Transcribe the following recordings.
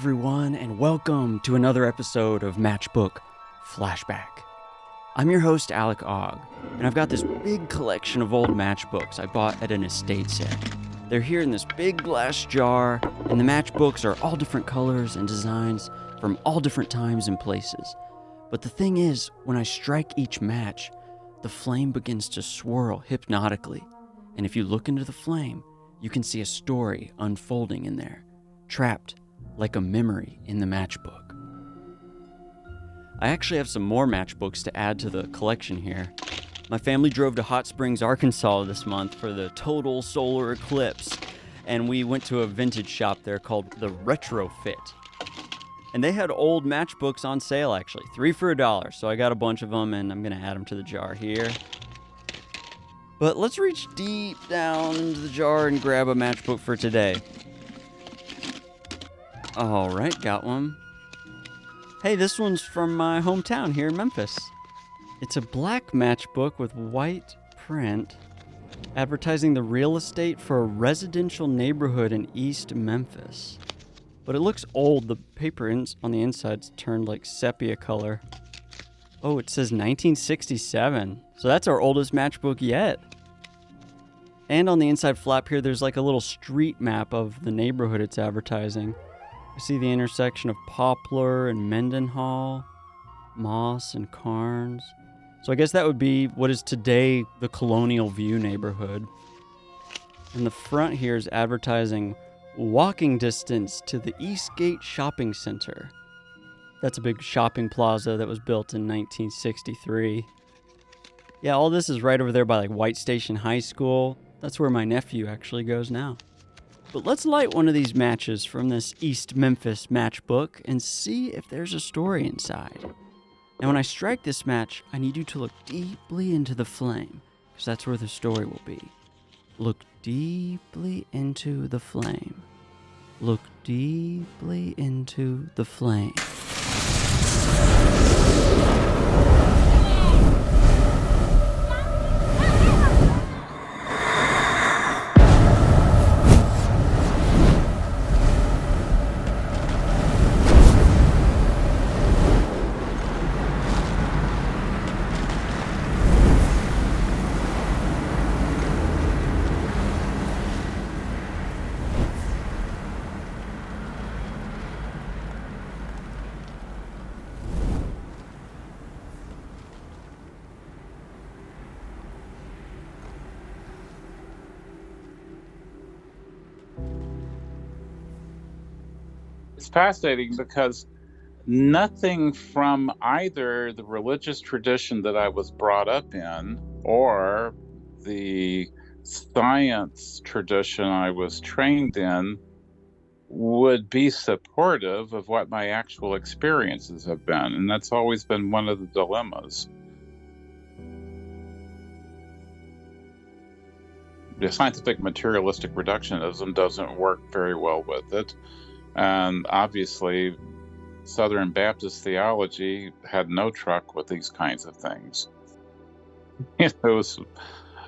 everyone, and welcome to another episode of Matchbook Flashback. I'm your host, Alec Ogg, and I've got this big collection of old matchbooks I bought at an estate sale. They're here in this big glass jar, and the matchbooks are all different colors and designs from all different times and places. But the thing is, when I strike each match, the flame begins to swirl hypnotically, and if you look into the flame, you can see a story unfolding in there, trapped like a memory in the matchbook. I actually have some more matchbooks to add to the collection here. My family drove to Hot Springs, Arkansas this month for the total solar eclipse, and we went to a vintage shop there called the Retrofit. And they had old matchbooks on sale, actually, 3 for $1, so I got a bunch of them, and I'm going to add them to the jar here. But let's reach deep down into the jar and grab a matchbook for today. Alright, got one. Hey, this one's from my hometown here in Memphis. It's a black matchbook with white print, advertising the real estate for a residential neighborhood in East Memphis. But it looks old. The paper on the inside's turned like sepia color. Oh, it says 1967. So that's our oldest matchbook yet. And on the inside flap here, there's like a little street map of the neighborhood it's advertising. I see the intersection of Poplar and Mendenhall, Moss and Carnes. So I guess that would be what is today the Colonial View neighborhood. And the front here is advertising walking distance to the Eastgate Shopping Center. That's a big shopping plaza that was built in 1963. Yeah, all this is right over there by like White Station High School. That's where my nephew actually goes now. But let's light one of these matches from this East Memphis matchbook and see if there's a story inside. And when I strike this match, I need you to look deeply into the flame, because that's where the story will be. Look deeply into the flame. Look deeply into the flame. It's fascinating because nothing from either the religious tradition that I was brought up in or the science tradition I was trained in would be supportive of what my actual experiences have been. And that's always been one of the dilemmas. The scientific materialistic reductionism doesn't work very well with it. And obviously, Southern Baptist theology had no truck with these kinds of things. It was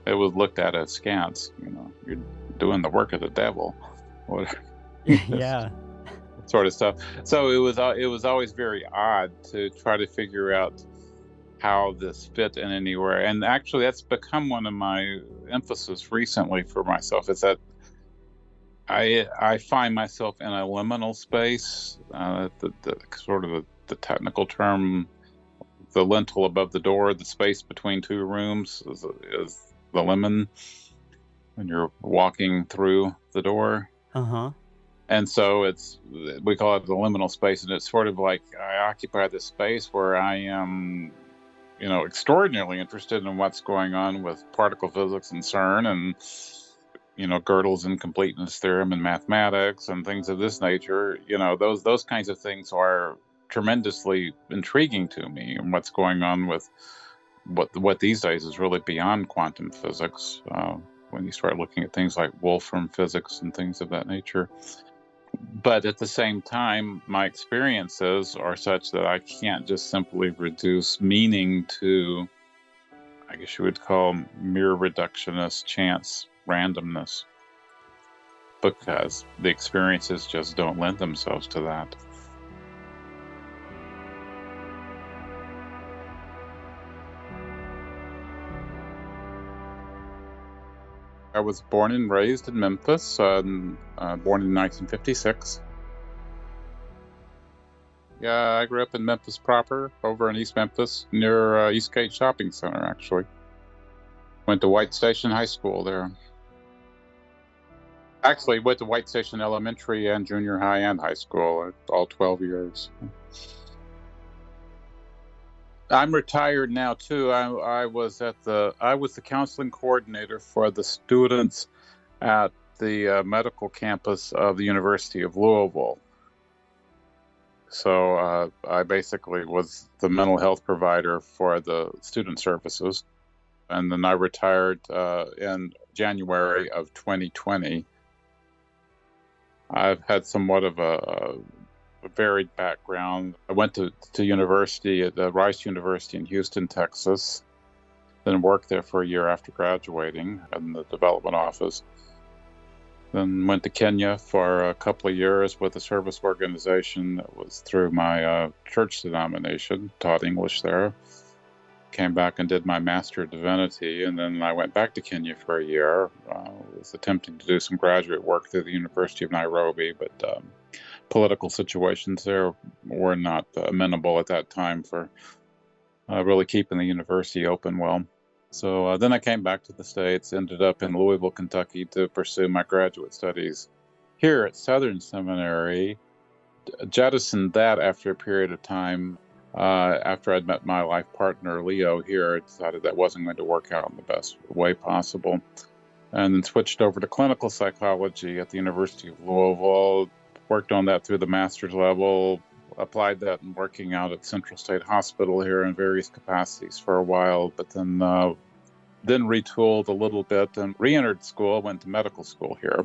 looked at askance. You're doing the work of the devil, Yeah, sort of stuff. So it was always very odd to try to figure out how this fit in anywhere. And actually, that's become one of my emphasis recently for myself. Is that I find myself in a liminal space, the sort of the technical term, the lintel above the door, the space between two rooms is the limen when you're walking through the door. Uh-huh. And so we call it the liminal space, and it's sort of like I occupy this space where I am, extraordinarily interested in what's going on with particle physics and CERN and Gödel's incompleteness theorem and mathematics and things of this nature. Those kinds of things are tremendously intriguing to me, and what's going on with what these days is really beyond quantum physics, when you start looking at things like Wolfram physics and things of that nature. But at the same time, my experiences are such that I can't just simply reduce meaning to, I guess you would call, mere reductionist chance randomness, because the experiences just don't lend themselves to that. I was born and raised in Memphis, born in 1956. Yeah, I grew up in Memphis proper, over in East Memphis, near Eastgate Shopping Center, actually. Went to White Station High School there. Actually, went to White Station Elementary and junior high and high school, all 12 years. I'm retired now too. I was the counseling coordinator for the students at the medical campus of the University of Louisville. So I basically was the mental health provider for the student services. And then I retired in January of 2020. I've had somewhat of a varied background. I went to university at Rice University in Houston, Texas, then worked there for a year after graduating in the development office. Then went to Kenya for a couple of years with a service organization that was through my church denomination, taught English there. Came back and did my Master of Divinity, and then I went back to Kenya for a year. Was attempting to do some graduate work through the University of Nairobi, but political situations there were not amenable at that time for really keeping the university open well. So then I came back to the States, ended up in Louisville, Kentucky to pursue my graduate studies here at Southern Seminary. Jettisoned that after a period of time. After I'd met my life partner, Leo, here, I decided that wasn't going to work out in the best way possible. And then switched over to clinical psychology at the University of Louisville, worked on that through the master's level, applied that in working out at Central State Hospital here in various capacities for a while, but then retooled a little bit and re-entered school, went to medical school here.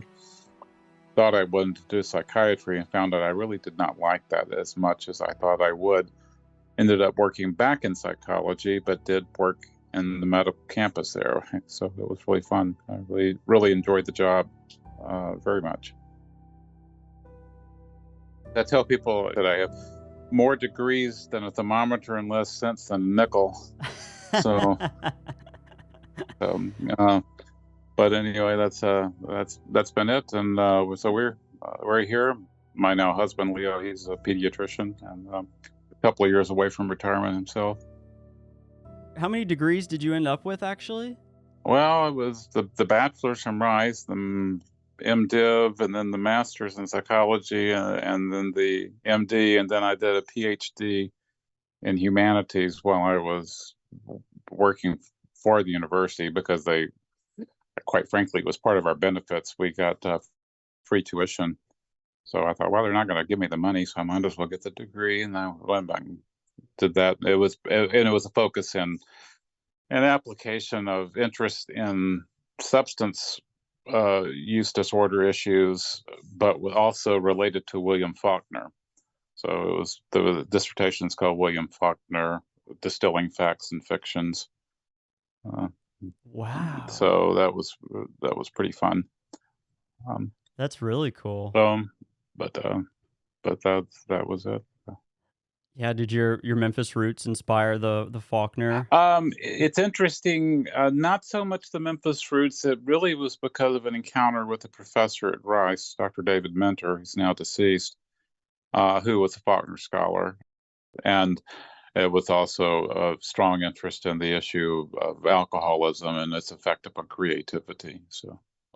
Thought I wanted to do psychiatry and found out I really did not like that as much as I thought I would. Ended up working back in psychology, but did work in the medical campus there. So it was really fun. I really enjoyed the job very much. I tell people that I have more degrees than a thermometer and less sense than a nickel. So, but anyway, that's been it. And so we're here. My now husband Leo, he's a pediatrician and a couple of years away from retirement himself. How many degrees did you end up with, actually? Well, it was the bachelor's from Rice, the MDiv, and then the master's in psychology, and then the MD, and then I did a PhD in humanities while I was working for the university because they, quite frankly, it was part of our benefits. We got free tuition. So I thought, well, they're not going to give me the money, so I might as well get the degree. And I went back and did that. It was a focus in an application of interest in substance use disorder issues, but also related to William Faulkner. So the dissertation is called William Faulkner, Distilling Facts and Fictions. Wow. So that was pretty fun. That's really cool. But that was it. Yeah, did your Memphis roots inspire the Faulkner? It's interesting, not so much the Memphis roots. It really was because of an encounter with a professor at Rice, Dr. David Mentor, who's now deceased, who was a Faulkner scholar. And it was also a strong interest in the issue of alcoholism and its effect upon creativity.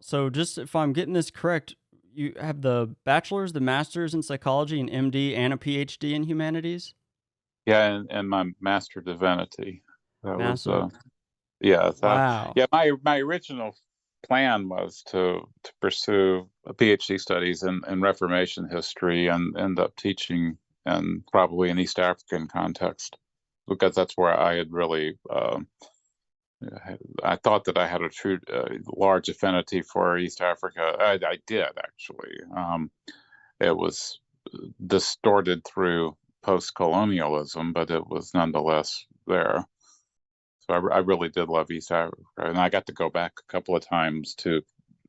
So just if I'm getting this correct, you have the bachelor's, the master's in psychology, an MD, and a PhD in humanities? Yeah, and my Master of Divinity. That Master. was, yeah. Wow. Yeah, my original plan was to pursue a PhD studies in Reformation history and end up teaching in probably an East African context, because that's where I had really I thought that I had a true large affinity for East Africa. I did, actually. It was distorted through post-colonialism, but it was nonetheless there. So I really did love East Africa. And I got to go back a couple of times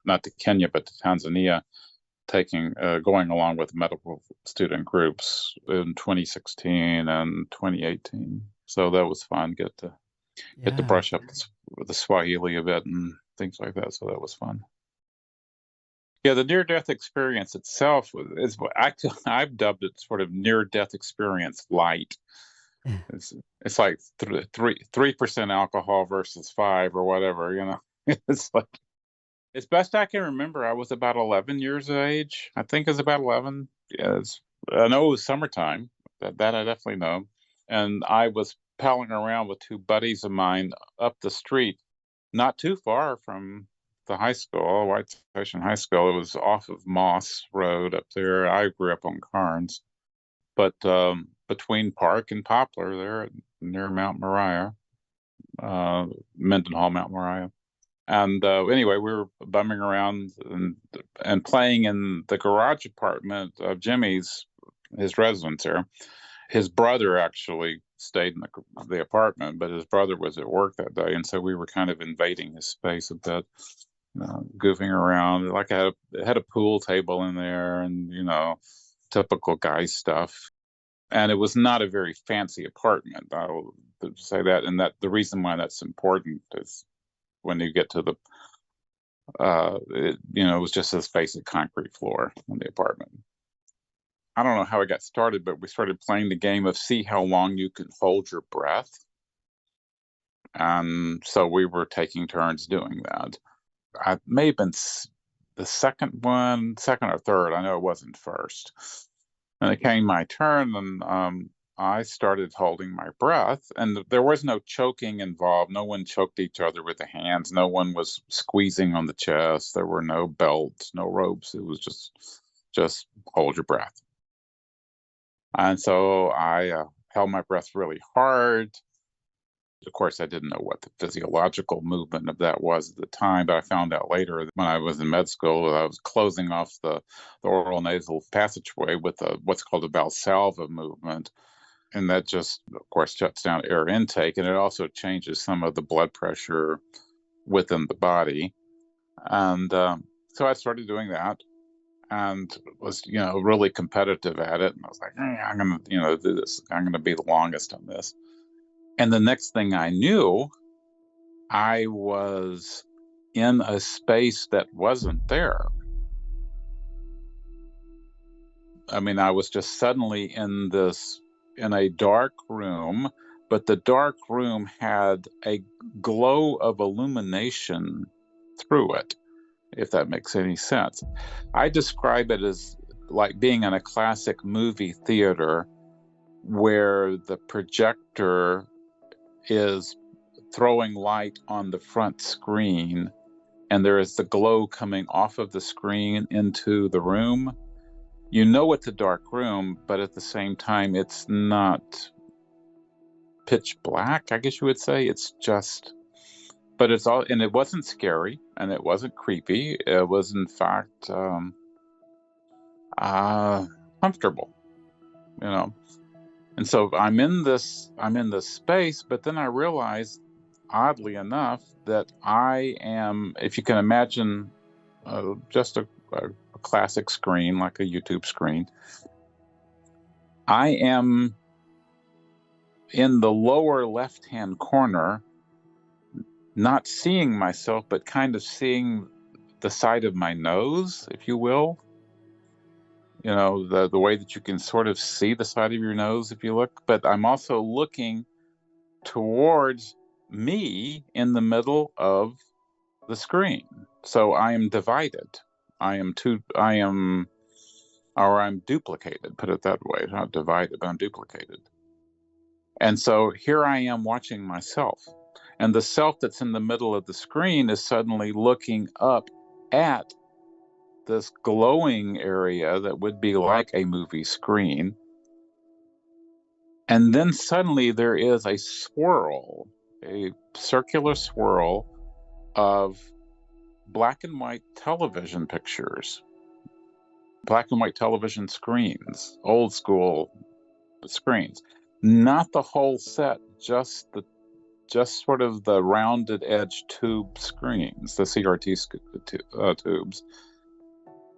not to Kenya, but to Tanzania, going along with medical student groups in 2016 and 2018. So that was fun. Get to brush up the Swahili a bit and things like that. So that was fun. Yeah, the near-death experience itself is what I've dubbed it sort of near-death experience light. It's like 3% alcohol versus 5 or whatever, you know. It's like, as best I can remember, I was about 11 years of age. I think it's about 11. Yeah, I know it was summertime. That I definitely know. And I was palling around with 2 buddies of mine up the street, not too far from the high school, White Station High School. It was off of Moss Road up there. I grew up on Carnes, but between Park and Poplar, there near Mount Moriah, Mendenhall, Mount Moriah. And anyway, we were bumming around and playing in the garage apartment of Jimmy's, his residence there. His brother actually stayed in the apartment, but his brother was at work that day, and so we were kind of invading his space a bit, goofing around. Like I had a pool table in there, and typical guy stuff. And it was not a very fancy apartment. I'll say that, and that the reason why that's important is when you get to the, it was just this basic concrete floor in the apartment. I don't know how it got started, but we started playing the game of see how long you can hold your breath. And so we were taking turns doing that. I may have been the second or third. I know it wasn't first. And it came my turn, and I started holding my breath, and there was no choking involved. No one choked each other with the hands. No one was squeezing on the chest. There were no belts, no ropes. It was just hold your breath. And so I held my breath really hard. Of course, I didn't know what the physiological movement of that was at the time, but I found out later that when I was in med school, I was closing off the oral nasal passageway with what's called a Valsalva movement. And that just, of course, shuts down air intake, and it also changes some of the blood pressure within the body. And so I started doing that and was, really competitive at it. And I was like, I'm going to, do this. I'm going to be the longest on this. And the next thing I knew, I was in a space that wasn't there. I mean, I was just suddenly in a dark room, but the dark room had a glow of illumination through it, if that makes any sense. I describe it as like being in a classic movie theater where the projector is throwing light on the front screen, and there is the glow coming off of the screen into the room. It's a dark room, but at the same time, it's not pitch black, I guess you would say. It's just, but it's all, and it wasn't scary, and it wasn't creepy. It was, in fact, comfortable, And so I'm in this space, but then I realized, oddly enough, that I am, if you can imagine, just a classic screen, like a YouTube screen, I am in the lower left-hand corner, not seeing myself, but kind of seeing the side of my nose, if you will. The way that you can sort of see the side of your nose if you look, but I'm also looking towards me in the middle of the screen. So I am divided. I'm duplicated, put it that way. Not divided, but I'm duplicated. And so here I am watching myself. And the self that's in the middle of the screen is suddenly looking up at this glowing area that would be like a movie screen. And then suddenly there is a swirl, a circular swirl of black and white television pictures, black and white television screens, old school screens. Not the whole set, just sort of the rounded edge tube screens, the CRT tubes.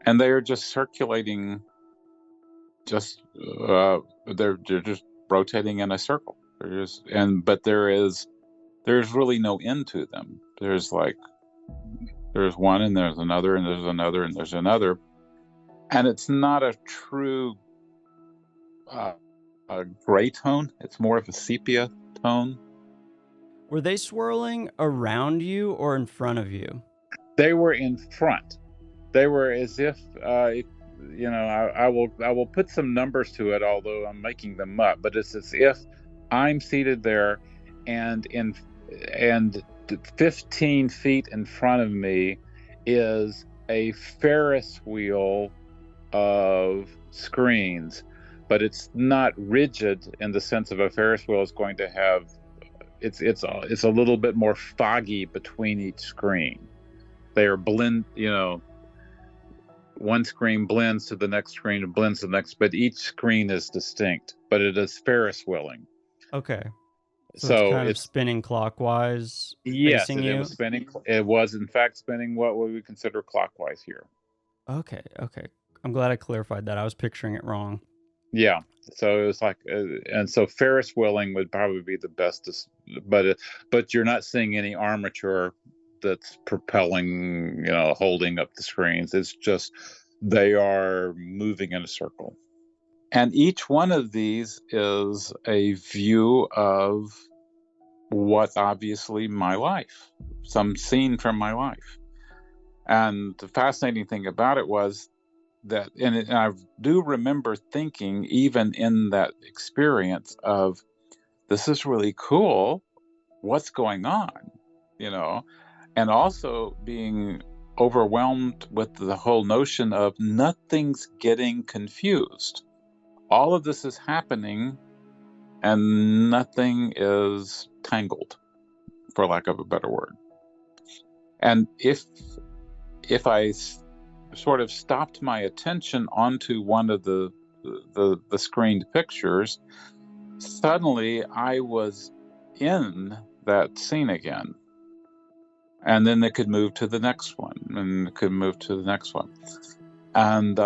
And they are just circulating, they're just rotating in a circle. But there's really no end to them. There's like There's one, and there's another, and there's another, and there's another. And it's not a true gray tone. It's more of a sepia tone. Were they swirling around you or in front of you? They were in front. They were as if you know, I will put some numbers to it, although I'm making them up. But it's as if I'm seated there, and 15 feet in front of me is a Ferris wheel of screens, but it's not rigid in the sense of a Ferris wheel is going to have. It's a little bit more foggy between each screen. They are blend, you know, one screen blends to the next screen and blends to the next, but each screen is distinct, but it is Ferris wheeling. Okay. So it's So kind of spinning clockwise yes, facing it you? was spinning. It was in fact spinning what we would consider clockwise here. Okay, okay. I'm glad I clarified that. I was picturing it wrong. Yeah. So it was like, and so Ferris wheeling would probably be the best, but you're not seeing any armature that's propelling, you know, holding up the screens. It's just they are moving in a circle. And each one of these is a view of what's obviously my life, some scene from my life. And the fascinating thing about it was that, and I do remember thinking, even in that experience, of this is really cool. What's going on? You know, and also being overwhelmed with the whole notion of nothing's getting confused. All of this is happening and nothing is tangled, for lack of a better word. And if I sort of stopped my attention onto one of the screened pictures, suddenly I was in that scene again. And then they could move to the next one, and could move to the next one. And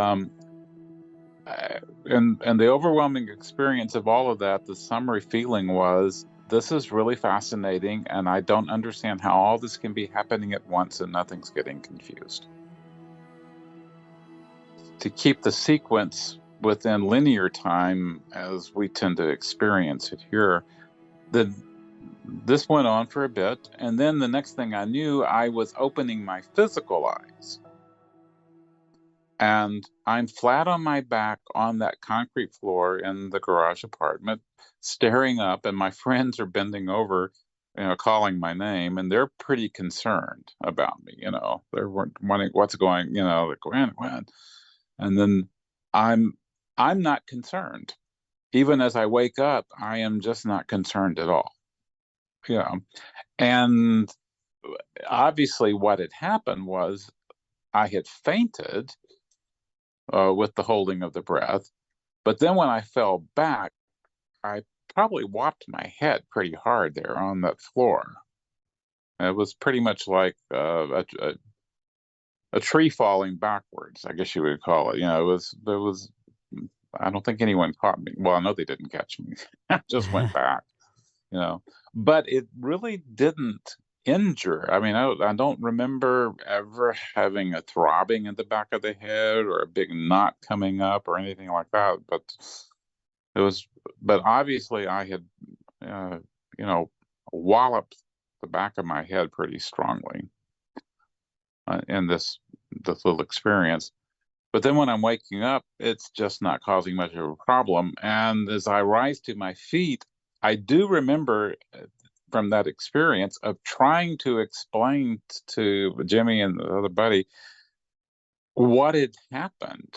and the overwhelming experience of all of that, the summary feeling was, this is really fascinating, and I don't understand how all this can be happening at once and nothing's getting confused. To keep the sequence within linear time as we tend to experience it here, this went on for a bit, and then the next thing I knew, I was opening my physical eyes. And I'm flat on my back on that concrete floor in the garage apartment, staring up, and my friends are bending over, you know, calling my name, and they're pretty concerned about me. You know, they're wondering what's going, you know, like, when, and then I'm not concerned. Even as I wake up, I am just not concerned at all. You know, and obviously, what had happened was I had fainted with the holding of the breath. But then when I fell back, I probably whopped my head pretty hard there on that floor. It was pretty much like a tree falling backwards, I guess you would call it. You know, there was. I don't think anyone caught me. Well, I know they didn't catch me. I just went back. You know, but it really didn't injure. I mean, I don't remember ever having a throbbing in the back of the head or a big knot coming up or anything like that. But it was, but obviously I had, you know, walloped the back of my head pretty strongly in this little experience. But then when I'm waking up, it's just not causing much of a problem. And as I rise to my feet, I do remember from that experience of trying to explain to Jimmy and the other buddy what had happened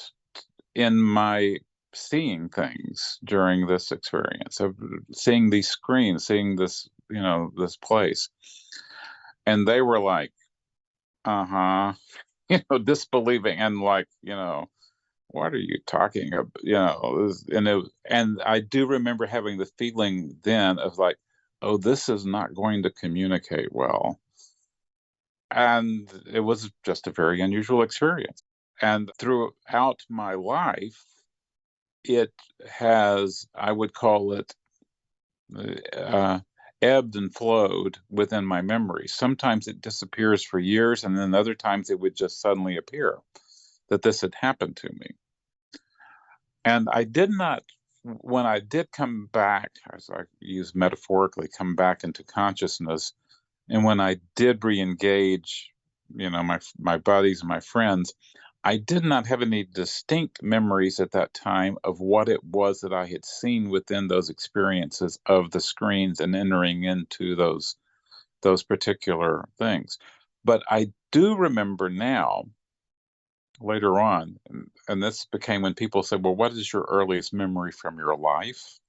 in my seeing things during this experience of seeing these screens, seeing this, you know, this place. And they were like, uh-huh, you know, disbelieving and like, you know, what are you talking about? You know, and I do remember having the feeling then of like, oh, this is not going to communicate well. And it was just a very unusual experience. And throughout my life, it has, I would call it, ebbed and flowed within my memory. Sometimes it disappears for years, and then other times it would just suddenly appear that this had happened to me. And I did not, when I did come back, as I use metaphorically, come back into consciousness, and when I did re-engage, my buddies and my friends, I did not have any distinct memories at that time of what it was that I had seen within those experiences of the screens and entering into those particular things. But I do remember now, later on, and this became when people said, well, what is your earliest memory from your life?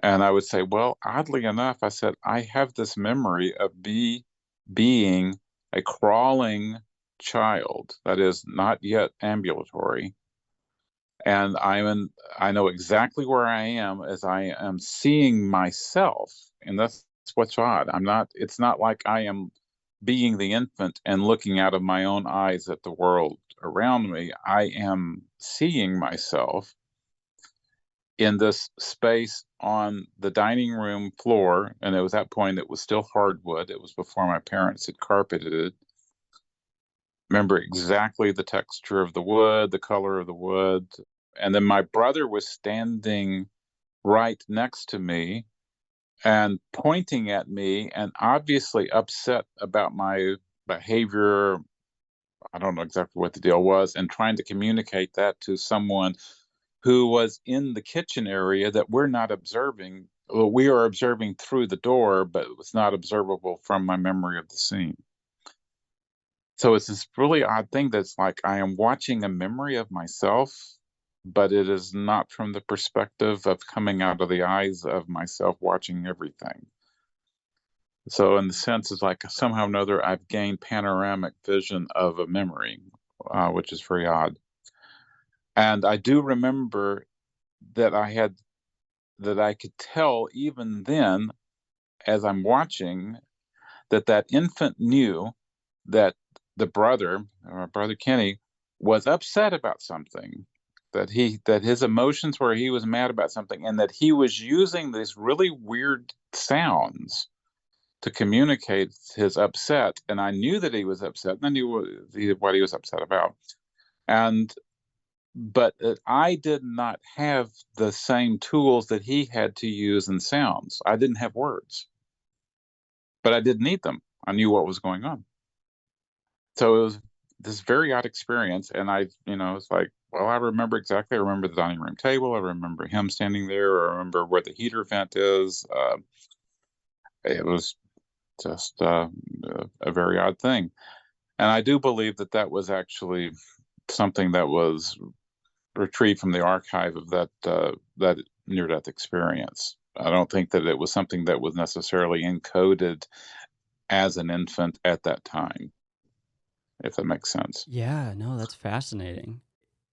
And I would say, well, oddly enough, I said, I have this memory of being a crawling child that is not yet ambulatory. And I know exactly where I am as I am seeing myself. And that's what's odd. It's not like I am being the infant and looking out of my own eyes at the world around me. I am seeing myself in this space on the dining room floor. And it was at that point, it was still hardwood. It was before my parents had carpeted it. Remember exactly the texture of the wood, the color of the wood. And then my brother was standing right next to me and pointing at me and obviously upset about my behavior. I don't know exactly what the deal was, and trying to communicate that to someone who was in the kitchen area that we're not observing. Well, we are observing through the door, but it was not observable from my memory of the scene. So it's this really odd thing that's like I am watching a memory of myself, but it is not from the perspective of coming out of the eyes of myself watching everything. So in the sense, it's like somehow or another, I've gained panoramic vision of a memory, which is very odd. And I do remember that I could tell even then, as I'm watching, that infant knew that the brother, my brother Kenny, was upset about something, that his emotions were he was mad about something, and that he was using these really weird sounds to communicate his upset. And I knew that he was upset, and I knew what he was upset about. But I did not have the same tools that he had to use in sounds. I didn't have words, but I didn't need them. I knew what was going on. So it was this very odd experience. And it's like, well, I remember exactly. I remember the dining room table. I remember him standing there. I remember where the heater vent is. It was just a very odd thing. And I do believe that was actually something that was retrieved from the archive of that near-death experience. I don't think that it was something that was necessarily encoded as an infant at that time, if that makes sense. Yeah, no, that's fascinating.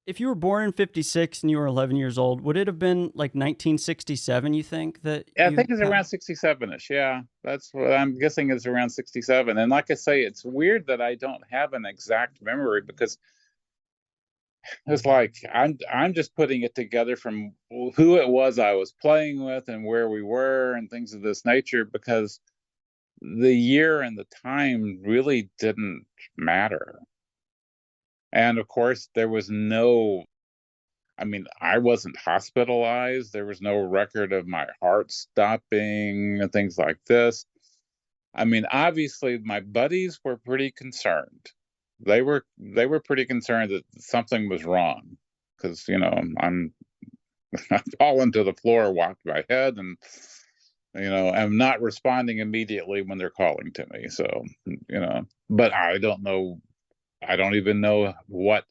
If you were born in 56 and you were 11 years old, would it have been like 1967, you think, that Yeah, I you think it's had? around 67-ish. Yeah, that's what I'm guessing is around 67. And like I say, it's weird that I don't have an exact memory because it's like I'm just putting it together from who it was I was playing with and where we were and things of this nature, because the year and the time really didn't matter. And of course, there was I wasn't hospitalized. There was no record of my heart stopping and things like this. Obviously, my buddies were pretty concerned. They were pretty concerned that something was wrong because I'm I fallen to the floor, whacked my head, and I'm not responding immediately when they're calling to me. So but I don't know. I don't even know what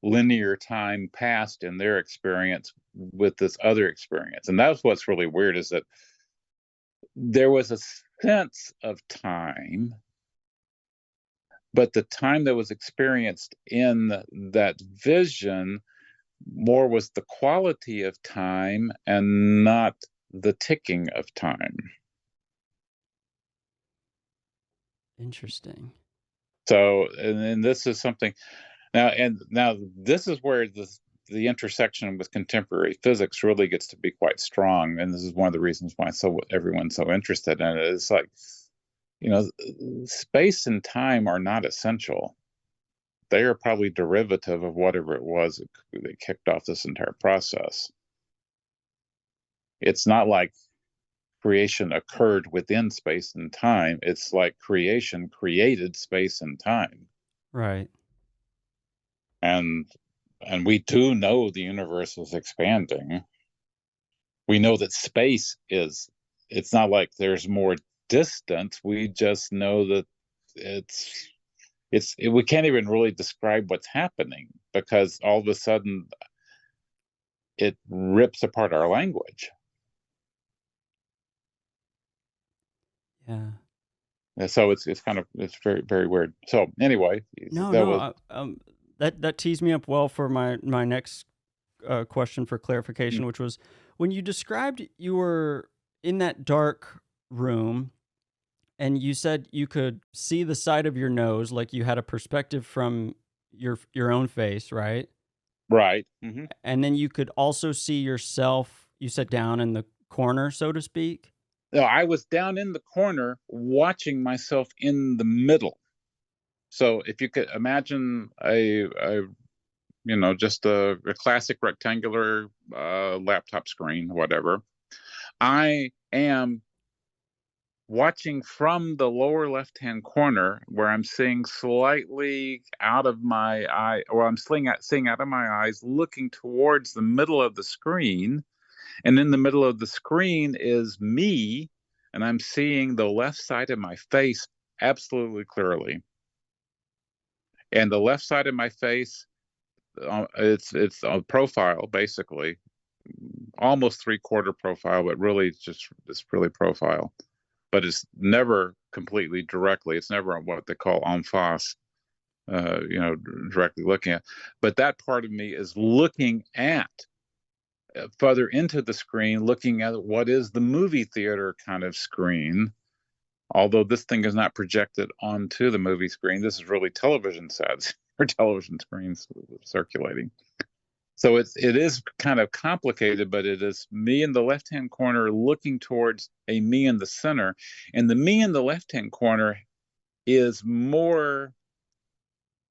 linear time passed in their experience with this other experience. And that's what's really weird, is that there was a sense of time, but the time that was experienced in that vision more was the quality of time and not the ticking of time. Interesting. So, and this is something now, this is where the intersection with contemporary physics really gets to be quite strong, and this is one of the reasons why everyone's so interested in it. It's like, space and time are not essential. They are probably derivative of whatever it was that kicked off this entire process. It's not like creation occurred within space and time. It's like creation created space and time. Right. And we do know the universe is expanding. We know that space is, it's not like there's more distance. We just know that we can't even really describe what's happening, because all of a sudden it rips apart our language. Yeah. So it's very, very weird. So anyway, that tees me up well for my next question for clarification, which was when you described you were in that dark room and you said you could see the side of your nose, like you had a perspective from your own face, right? Right. Mm-hmm. And then you could also see yourself, you said, down in the corner, so to speak. No, I was down in the corner watching myself in the middle. So if you could imagine just a classic rectangular laptop screen, whatever, I am watching from the lower left-hand corner, where I'm seeing slightly out of my eye, or I'm seeing out of my eyes, looking towards the middle of the screen. And in the middle of the screen is me, and I'm seeing the left side of my face absolutely clearly. And the left side of my face, it's a profile, basically, almost 3/4 profile, but really it's really profile. But it's never completely directly. It's never what they call en face, directly looking at. But that part of me is looking at further into the screen, looking at what is the movie theater kind of screen. Although this thing is not projected onto the movie screen, this is really television sets or television screens circulating. So it is kind of complicated, but it is me in the left-hand corner looking towards a me in the center. And the me in the left-hand corner is more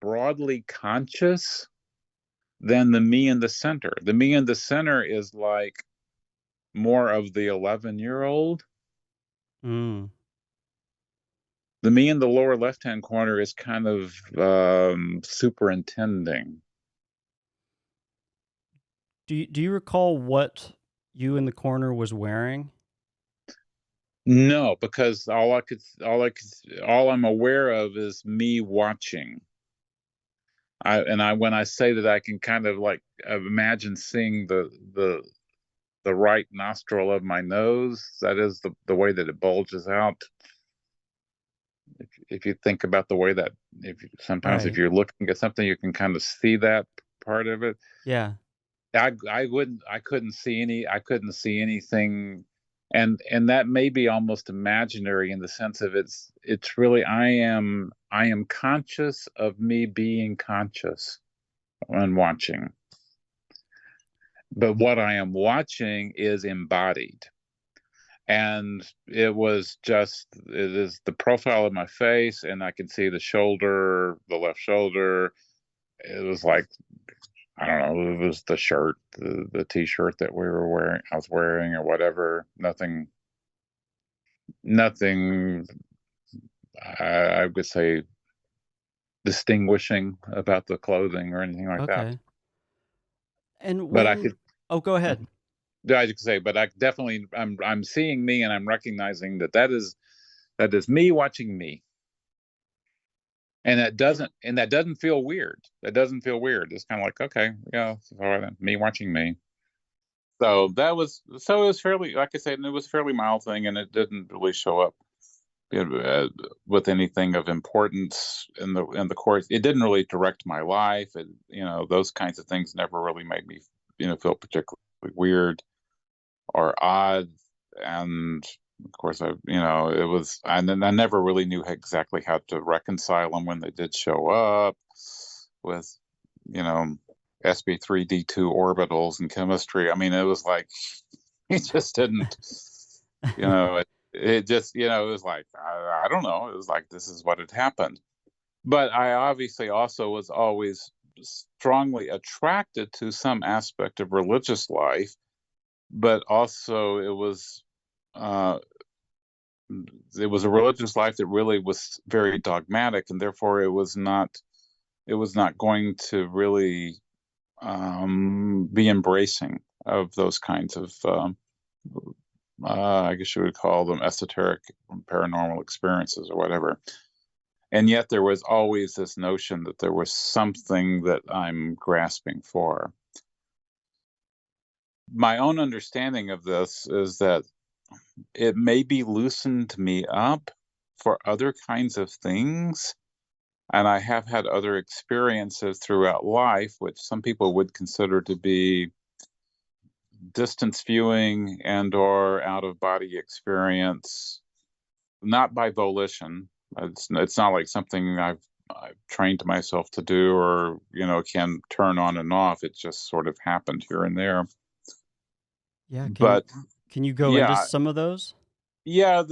broadly conscious than the me in the center. The me in the center is like more of the 11-year-old. Mm. The me in the lower left-hand corner is kind of superintending. Do you recall what you in the corner was wearing? No, because all I'm aware of is me watching. When I say that, I can kind of like imagine seeing the right nostril of my nose. That is the way that it bulges out. If you think about the way that sometimes if you're looking at something, you can kind of see that part of it. Yeah. I couldn't see anything, and that may be almost imaginary in the sense of it's really I am conscious of me being conscious when watching, but what I am watching is embodied, and it is the profile of my face, and I can see the left shoulder. It was like, I don't know, it was the shirt, the t-shirt that I was wearing, or whatever. Nothing, I would say, distinguishing about the clothing or anything like that. And but I could, go ahead. I could say, but I definitely, I'm seeing me, and I'm recognizing that is me watching me. And that doesn't feel weird. It's kind of like, okay, yeah, me watching me. So it was fairly, like I said, it was a fairly mild thing, and it didn't really show up with anything of importance in the course. It didn't really direct my life. Those kinds of things never really made me, feel particularly weird or odd. And of course, it was, and then I never really knew exactly how to reconcile them when they did show up with, sp3d2 orbitals in chemistry. I mean, it was like he just didn't, you know, it just, you know, it was like, I don't know. It was like, this is what had happened. But I obviously also was always strongly attracted to some aspect of religious life, but also uh, it was a religious life that really was very dogmatic, and therefore it was not going to really be embracing of those kinds of I guess you would call them esoteric paranormal experiences or whatever. And yet there was always this notion that there was something that I'm grasping for. My own understanding of this is that it maybe loosened me up for other kinds of things. And I have had other experiences throughout life, which some people would consider to be distance viewing and or out of body experience, not by volition. It's not like something I've trained myself to do, or can turn on and off. It just sort of happened here and there. Yeah, But can you go into some of those? Yeah,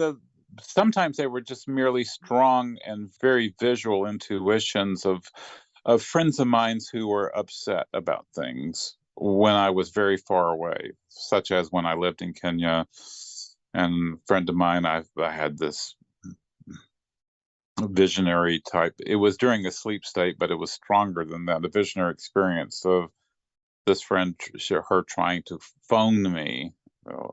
sometimes they were just merely strong and very visual intuitions of friends of mine who were upset about things when I was very far away, such as when I lived in Kenya. And a friend of mine, I had this visionary type. It was during a sleep state, but it was stronger than that. A visionary experience of this friend, her trying to phone me,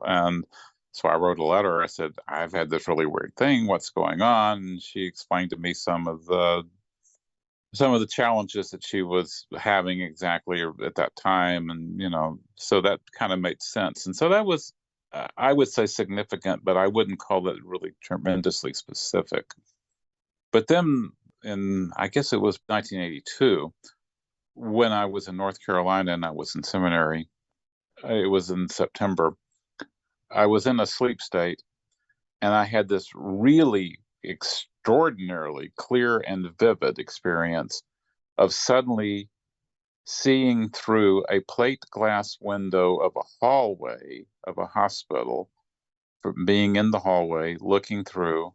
and so I wrote a letter. I said, I've had this really weird thing. What's going on? And she explained to me some of the challenges that she was having exactly at that time, and so that kind of made sense. And so that was, I would say, significant, but I wouldn't call it really tremendously specific. But then, I guess it was 1982, when I was in North Carolina and I was in seminary. It was in September. I was in a sleep state, and I had this really extraordinarily clear and vivid experience of suddenly seeing through a plate glass window of a hallway of a hospital, from being in the hallway, looking through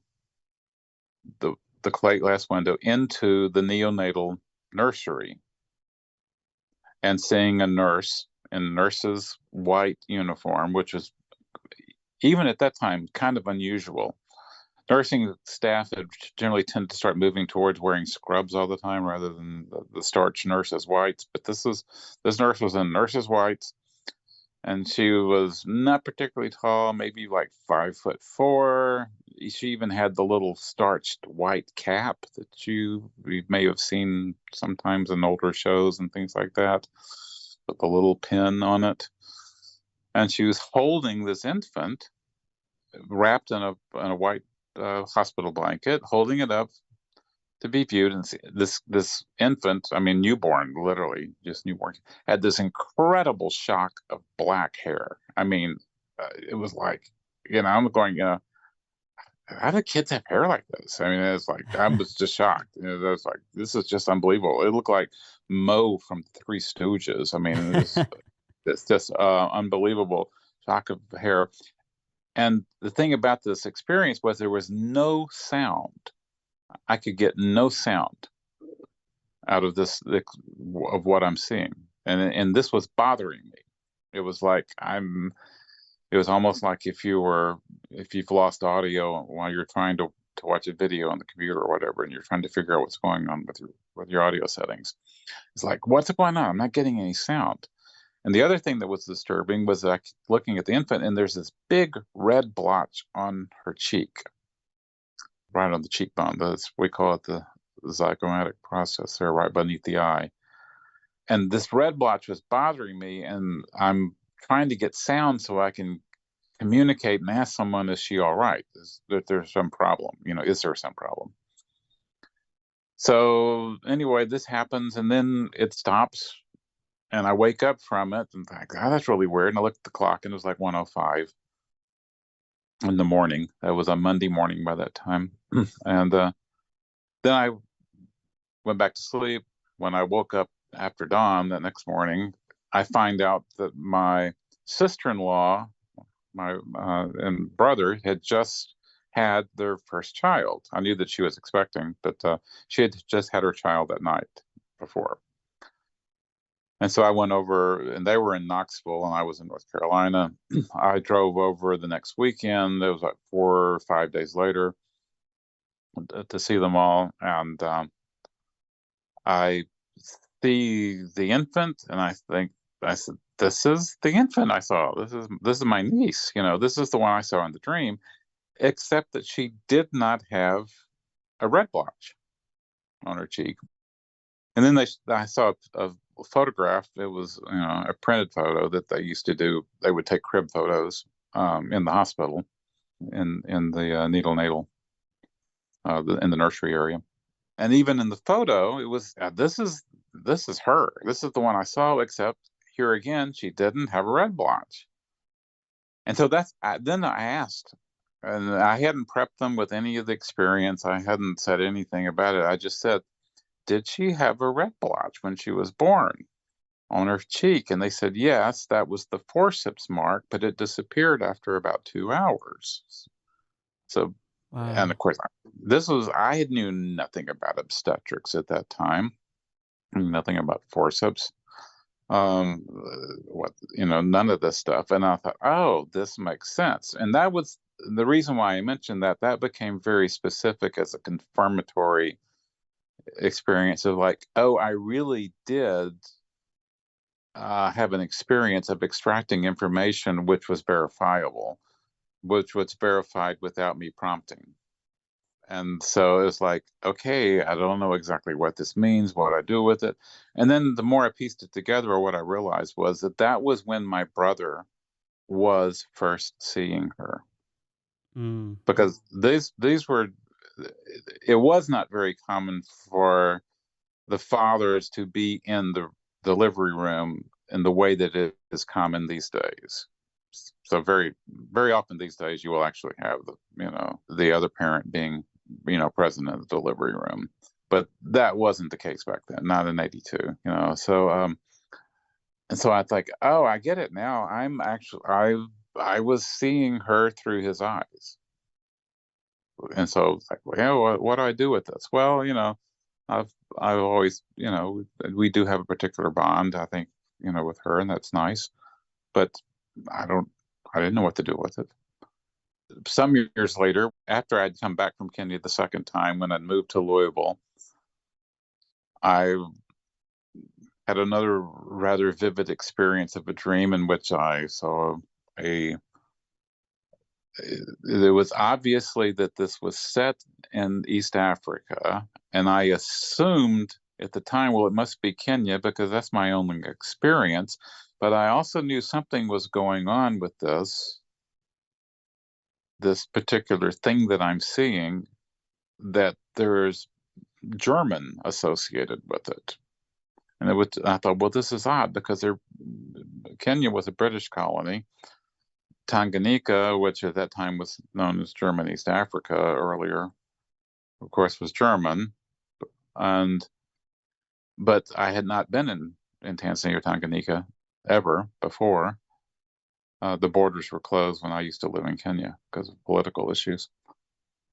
the plate glass window into the neonatal nursery, and seeing a nurse in nurse's white uniform, which was, even at that time, kind of unusual. Nursing staff had generally tended to start moving towards wearing scrubs all the time rather than the starch nurses' whites. But this nurse was in nurses' whites, and she was not particularly tall, maybe like 5'4". She even had the little starched white cap that we may have seen sometimes in older shows and things like that, with the little pin on it. And she was holding this infant wrapped in a white hospital blanket, holding it up to be viewed. And this infant, I mean newborn, literally just newborn, had this incredible shock of black hair. I mean, it was like, I'm going, how do kids have hair like this? I mean, it's like, I was just shocked. It was like, this is just unbelievable. It looked like Mo from the Three Stooges. I mean, it's just unbelievable shock of hair. And the thing about this experience was there was no sound. I could get no sound out of this, of what I'm seeing. And this was bothering me. It was like it was almost like if you've lost audio while you're trying to watch a video on the computer or whatever, and you're trying to figure out what's going on with your audio settings. It's like, what's going on? I'm not getting any sound. And the other thing that was disturbing was looking at the infant, and there's this big red blotch on her cheek, right on the cheekbone. We call it the zygomatic process there, right beneath the eye. And this red blotch was bothering me, and I'm trying to get sound so I can communicate and ask someone, is she all right? Is there some problem? Is there some problem? So anyway, this happens, and then it stops. And I wake up from it and think, oh, that's really weird. And I looked at the clock, and it was like 1:05 in the morning. That was a Monday morning by that time. And then I went back to sleep. When I woke up after dawn the next morning, I find out that my sister-in-law, my and brother had just had their first child. I knew that she was expecting, but she had just had her child that night before. And so I went over, and they were in Knoxville, and I was in North Carolina. I drove over the next weekend. It was like 4 or 5 days later to see them all, and I see the infant, and I said, "This is the infant I saw. This is my niece. This is the one I saw in the dream." Except that she did not have a red blotch on her cheek. And then I saw a photograph. It was a printed photo that they used to do. They would take crib photos in the hospital, in the neonatal, in the nursery area. And even in the photo, it was this is her. This is the one I saw. Except here again, she didn't have a red blotch. And so then I asked. And I hadn't prepped them with any of the experience. I hadn't said anything about it. I just said, "Did she have a red blotch when she was born on her cheek?" And they said, "Yes, that was the forceps mark, but it disappeared after about 2 hours." So, Wow. and of course, I knew nothing about obstetrics at that time, nothing about forceps. None of this stuff. And I thought, oh, this makes sense. And that was the reason why I mentioned that became very specific as a confirmatory experience of like, oh, I really did have an experience of extracting information which was verifiable, which was verified without me prompting. And so it was like, okay, I don't know exactly what this means, what I do with it. And then the more I pieced it together, or what I realized was that was when my brother was first seeing her. Because these were, it was not very common for the fathers to be in the delivery room in the way that it is common these days. So very, very often these days, you will actually have the other parent being, present in the delivery room. But that wasn't the case back then, not in '82, So, and so I think, oh, I get it now. I was seeing her through his eyes. And so it's like, well, what do I do with this? Well, I've always, we do have a particular bond, I think, with her, and that's nice. But I didn't know what to do with it. Some years later, after I'd come back from Kenya the second time, when I'd moved to Louisville, I had another rather vivid experience of a dream in which I saw it was obviously that this was set in East Africa, and I assumed at the time, well, it must be Kenya because that's my only experience. But I also knew something was going on with this particular thing that I'm seeing, that there's German associated with it. And I thought, well, this is odd because Kenya was a British colony. Tanganyika, which at that time was known as German East Africa earlier, of course, was German. But I had not been in Tanzania or Tanganyika ever before. The borders were closed when I used to live in Kenya because of political issues.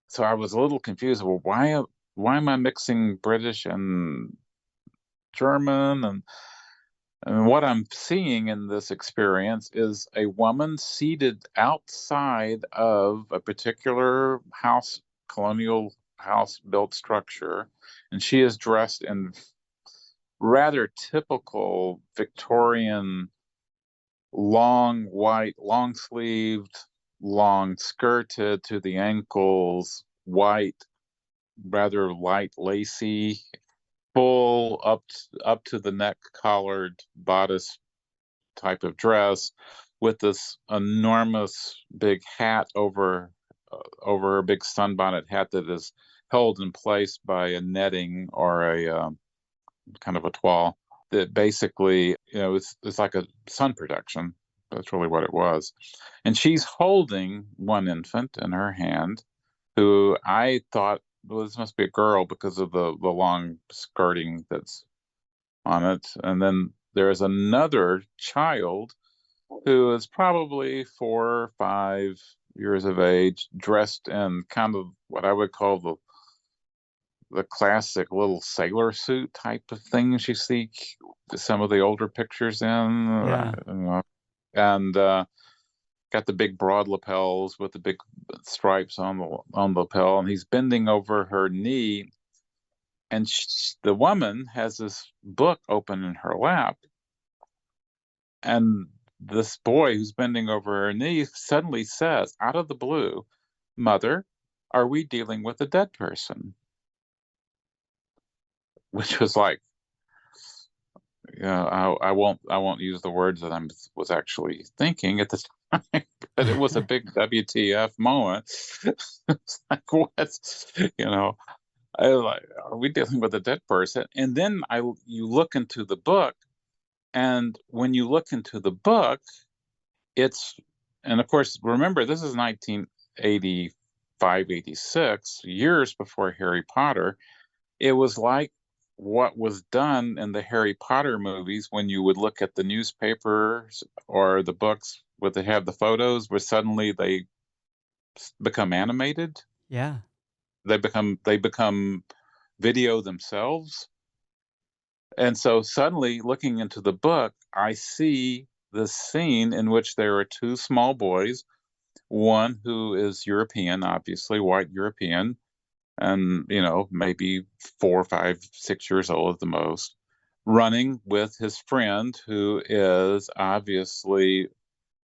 So I was a little confused. Well, why am I mixing British and German? And what I'm seeing in this experience is a woman seated outside of a particular house, colonial house built structure, and she is dressed in rather typical Victorian long white, long sleeved, long skirted to the ankles, white, rather light lacy, full up to the neck collared bodice type of dress, with this enormous big hat over her big sunbonnet hat that is held in place by a netting or a kind of a toile that basically, it's like a sun protection. That's really what it was. And she's holding one infant in her hand, who I thought, well, this must be a girl because of the long skirting that's on it. And then there is another child who is probably 4 or 5 years of age, dressed in kind of what I would call the classic little sailor suit type of things you see some of the older pictures in, Yeah. and got the big broad lapels with the big stripes on the lapel, and he's bending over her knee, and the woman has this book open in her lap, and this boy who's bending over her knee suddenly says, out of the blue, "Mother, are we dealing with a dead person?" Which was like, I won't use the words that I was actually thinking at the time, but it was a big WTF moment. It's like, what, you know, I like, are we dealing with a dead person? And then you look into the book, and when you look into the book, it's, and of course, remember, this is 1985, 86, years before Harry Potter. It was like what was done in the Harry Potter movies when you would look at the newspapers or the books where they have the photos, where suddenly they become animated. Yeah. They become video themselves. And so suddenly, looking into the book, I see this scene in which there are two small boys, one who is European, obviously white European, and maybe 4, 5, 6 years old at the most, running with his friend who is obviously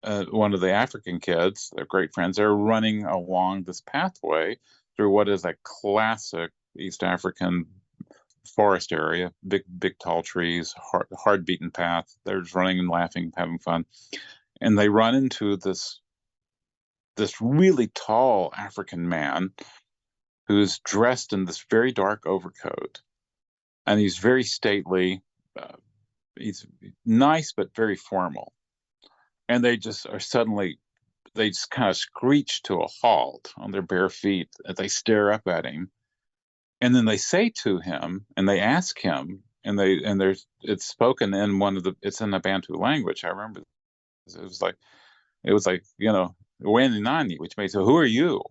one of the African kids. They're great friends. They're running along this pathway through what is a classic East African forest area, big tall trees, hard beaten path. They're just running and laughing, having fun, and they run into this really tall African man who's dressed in this very dark overcoat, and he's very stately. He's nice but very formal, and they just kind of screech to a halt on their bare feet as they stare up at him, and then they say to him, and they ask him, and there's it's spoken in it's in the Bantu language. I remember it was like Weni Nani, which means, so who are you?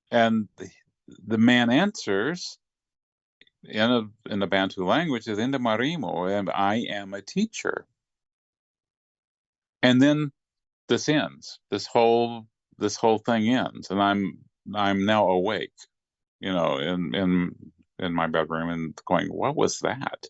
And the man answers in the Bantu language is Inda Marimo, and I am a teacher. And then this ends. This whole thing ends, and I'm now awake, in my bedroom, and going, what was that?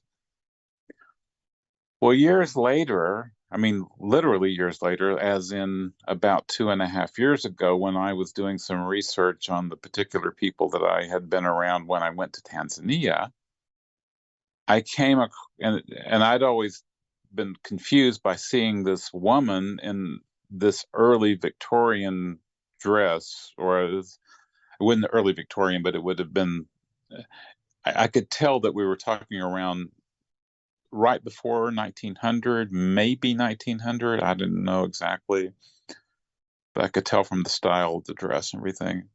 Well, years later, I mean, literally years later, as in about 2.5 years ago, when I was doing some research on the particular people that I had been around when I went to Tanzania, I came and I'd always been confused by seeing this woman in this early Victorian dress, or it wasn't early Victorian, but it would have been. I could tell that we were talking around right before 1900, maybe 1900. I didn't know exactly, but I could tell from the style of the dress and everything.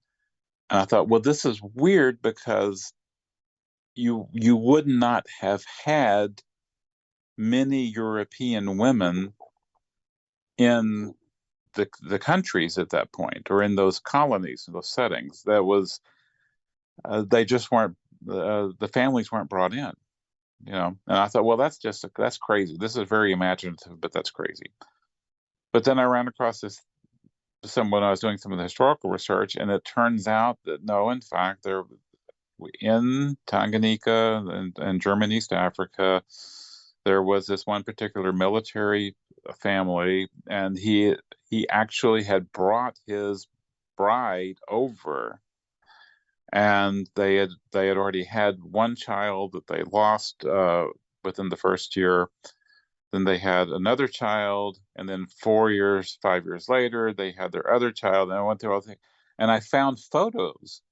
And I thought, well, this is weird, because you would not have had many European women in the countries at that point, or in those colonies, those settings. That was they just weren't the families weren't brought in, and I thought, well, that's crazy. This is very imaginative, but that's crazy. But then I ran across when I was doing some of the historical research, and it turns out that no, in fact, they're in Tanganyika and German East Africa. There was this one particular military family, and he actually had brought his bride over, and they had already had one child that they lost within the first year. Then they had another child, and then 4 years, 5 years later, they had their other child. And I went through all the things, and I found photos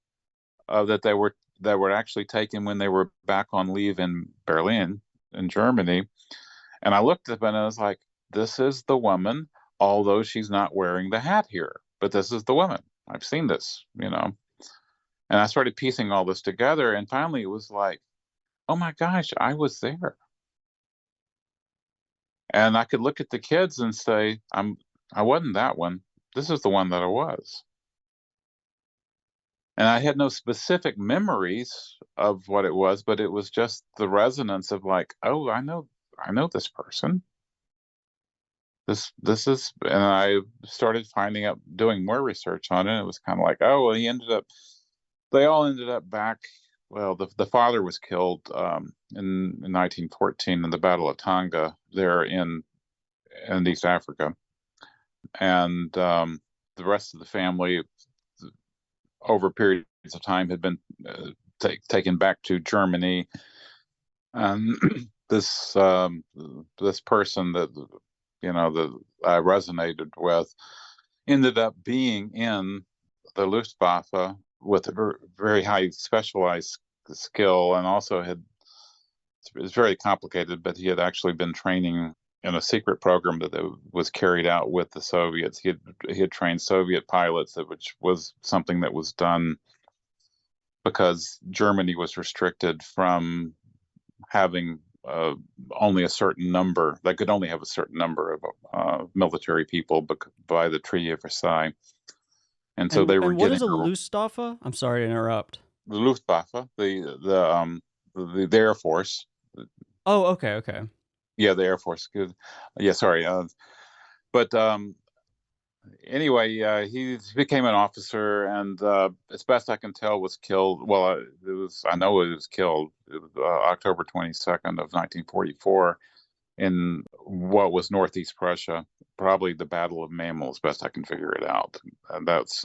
that were actually taken when they were back on leave in Berlin, in Germany. And I looked at them and I was like, this is the woman, although she's not wearing the hat here, but this is the woman. I've seen this, And I started piecing all this together, and finally it was like, oh my gosh, I was there. And I could look at the kids and say, I wasn't that one. This is the one that I was. And I had no specific memories of what it was, but it was just the resonance of like, oh, I know this person. This is, and I started finding out, doing more research on it. It was kind of like, oh, well, they all ended up back. Well, the father was killed in 1914 in the Battle of Tonga there in East Africa, and the rest of the family, over periods of time, had been taken back to Germany. And this person that that I resonated with ended up being in the Luftwaffe with a very high specialized skill, and also it was very complicated, but he had actually been training in a secret program that was carried out with the Soviets. He had trained Soviet pilots, which was something that was done because Germany was restricted from having only a certain number. They could only have a certain number of military people by the Treaty of Versailles. And so they were And what getting is a Luftwaffe? I'm sorry to interrupt. the Luftwaffe, the Air Force. Oh, okay. Yeah, the Air Force. Yeah, sorry. But anyway, he became an officer, and as best I can tell, was killed. Well, I know it was killed. It was October 22nd of 1944 in what was Northeast Prussia, probably the Battle of Memel, as best I can figure it out. And that's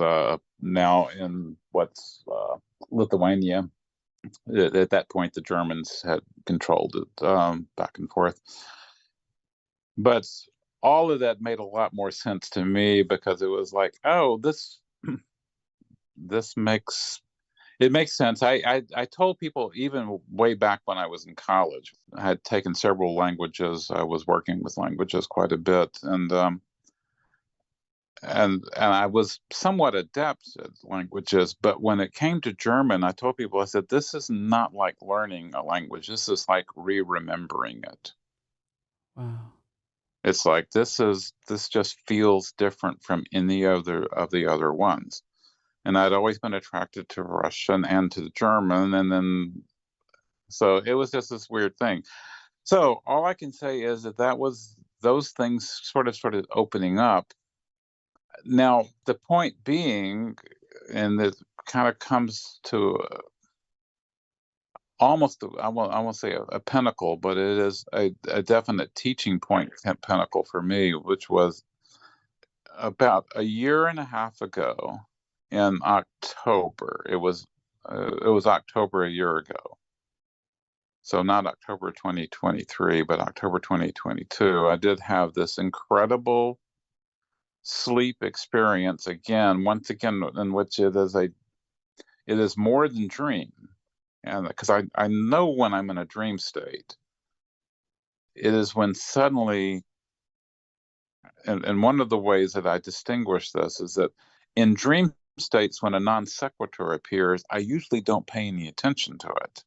now in what's Lithuania. At that point, the Germans had controlled it back and forth. But all of that made a lot more sense to me, because it was like, oh, this makes sense. I told people even way back when I was in college. I had taken several languages. I was working with languages quite a bit, and I was somewhat adept at languages. But when it came to German, I told people, I said, this is not like learning a language. This is like remembering it. Wow. It's like this just feels different from any other of the other ones. And I'd always been attracted to Russian and to German, and then so it was just this weird thing. So all I can say is that was those things sort of started opening up. Now the point being, and it kind of comes to almost, I won't say a pinnacle, but it is a definite teaching point pinnacle for me, which was about a year and a half ago in October. It was October a year ago. So not October 2023, but October 2022. I did have this incredible sleep experience once again, in which it is more than dream. And because I know when I'm in a dream state, it is when suddenly, and one of the ways that I distinguish this is that in dream states, when a non sequitur appears, I usually don't pay any attention to it.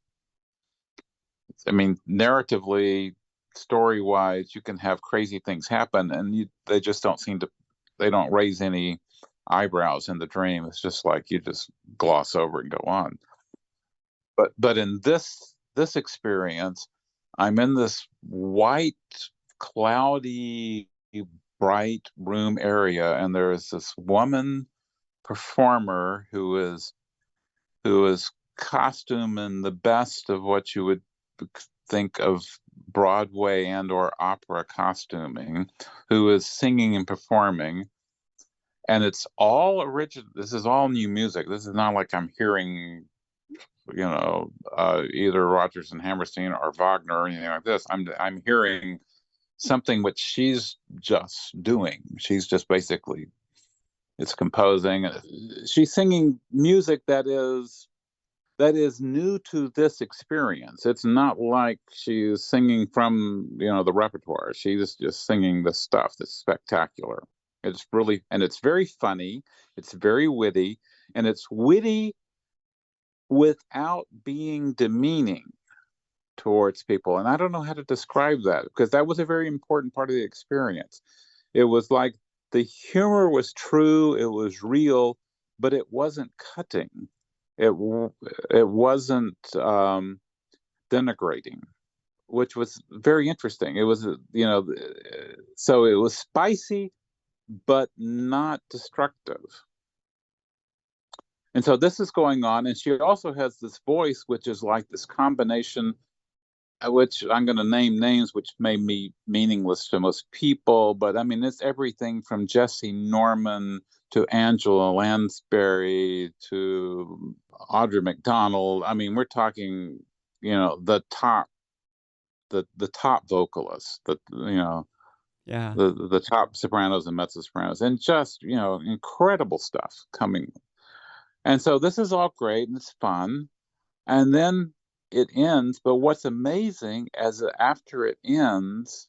I mean, narratively, story wise, you can have crazy things happen, and they just they don't raise any eyebrows in the dream. It's just like you just gloss over it and go on. But in this experience, I'm in this white, cloudy, bright room area, and there is this woman performer who is costumed in the best of what you would think of Broadway and or opera costuming, who is singing and performing. And it's all original. This is all new music. This is not like I'm hearing either Rodgers and Hammerstein or Wagner or anything like this. I'm hearing something which she's just doing. She's just basically, it's composing. She's singing music that is new to this experience. It's not like she's singing from the repertoire. She's just singing this stuff that's spectacular. It's really, and it's very funny. It's very witty, and it's witty without being demeaning. towards people. And I don't know how to describe that, because that was a very important part of the experience. It was like the humor was true, it was real, but it wasn't cutting. It wasn't denigrating, which was very interesting. It was, so it was spicy, but not destructive. And so this is going on, and she also has this voice, which is like this combination, which I'm going to name names, which may be meaningless to most people, but I mean, it's everything from Jesse Norman to Angela Lansbury to Audra McDonald. I mean, we're talking, the top vocalists, Yeah. the top sopranos and mezzo sopranos, and just, incredible stuff coming. And so this is all great and it's fun. And then it ends, but what's amazing as after it ends,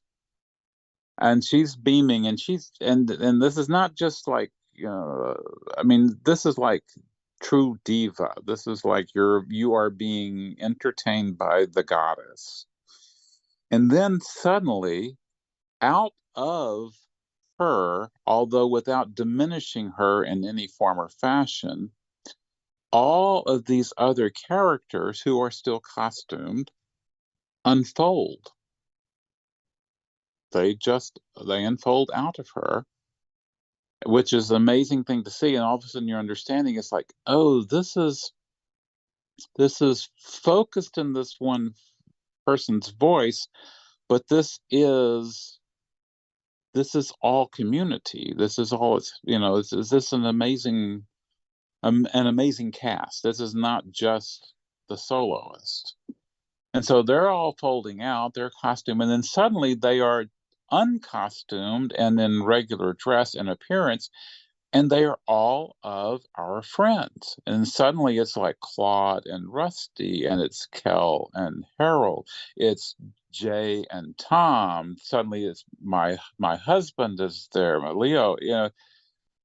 and she's beaming, and and this is not just like, I mean, this is like true diva. This is like you are being entertained by the goddess. And then suddenly, out of her, although without diminishing her in any form or fashion, all of these other characters who are still costumed unfold. They unfold out of her, which is an amazing thing to see. And all of a sudden your understanding is like, oh, this is focused in this one person's voice, but this is all community. This is all, is this an amazing cast. This is not just the soloist. And so they're all folding out their costume, and then suddenly they are uncostumed and in regular dress and appearance, and they are all of our friends. And suddenly it's like Claude and Rusty, and it's Kel and Harold, it's Jay and Tom. Suddenly it's my husband is there, my Leo,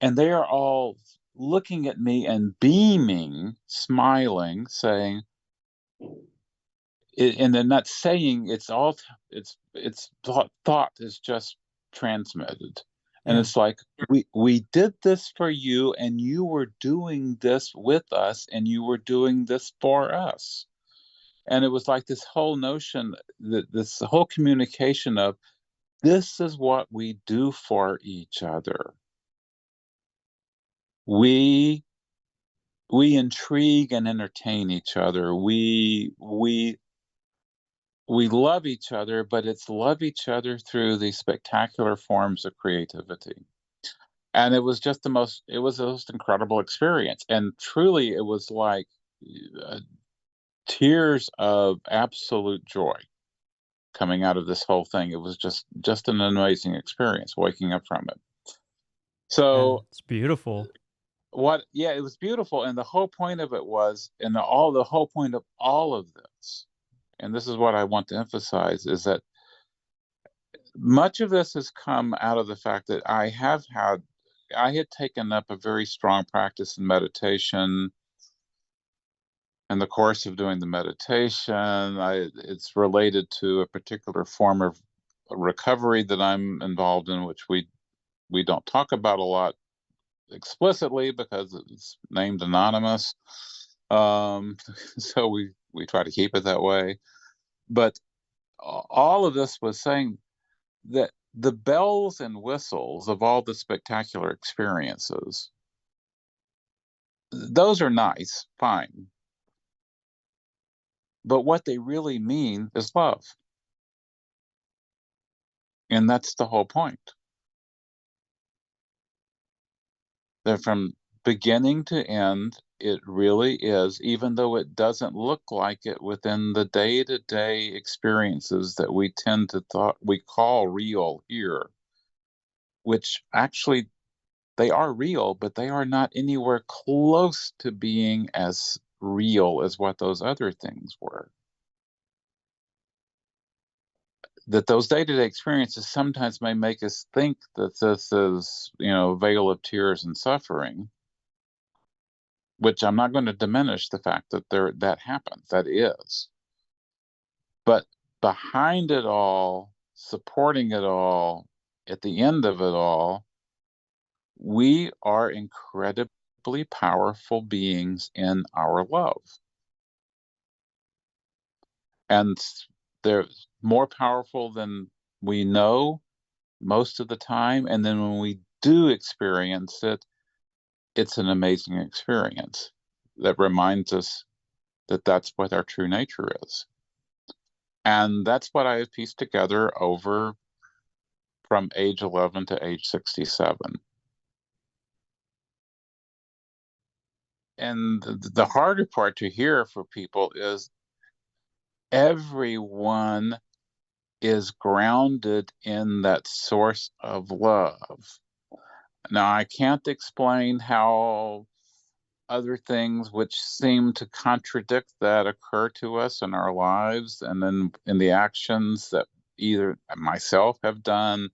and they are all looking at me and beaming, smiling, saying, and then not saying, it's thought is just transmitted. And it's like, we did this for you, and you were doing this with us, and you were doing this for us. And it was like this whole notion, this whole communication of, this is what we do for each other. We intrigue and entertain each other. We love each other, but it's love each other through these spectacular forms of creativity. And it was just the most incredible experience. And truly, it was like tears of absolute joy coming out of this whole thing. It was just an amazing experience waking up from it. So it's beautiful. It was beautiful. And the whole point of it was, and the whole point of all of this, and this is what I want to emphasize, is that much of this has come out of the fact that I had taken up a very strong practice in meditation. In the course of doing the meditation, it's related to a particular form of recovery that I'm involved in, which we don't talk about a lot explicitly because it's named anonymous. So we try to keep it that way. But all of this was saying that the bells and whistles of all the spectacular experiences, those are nice, fine. But what they really mean is love. And that's the whole point. That from beginning to end, it really is, even though it doesn't look like it within the day-to-day experiences that we tend to we call real here, which actually they are real, but they are not anywhere close to being as real as what those other things were. That those day-to-day experiences sometimes may make us think that this is, veil of tears and suffering, which I'm not going to diminish the fact that that happens. That is. But behind it all, supporting it all, at the end of it all, we are incredibly powerful beings in our love. And they're more powerful than we know most of the time. And then when we do experience it, it's an amazing experience that reminds us that that's what our true nature is. And that's what I have pieced together over from age 11 to age 67. And the harder part to hear for people is everyone is grounded in that source of love. Now, I can't explain how other things which seem to contradict that occur to us in our lives, and then in the actions that either myself have done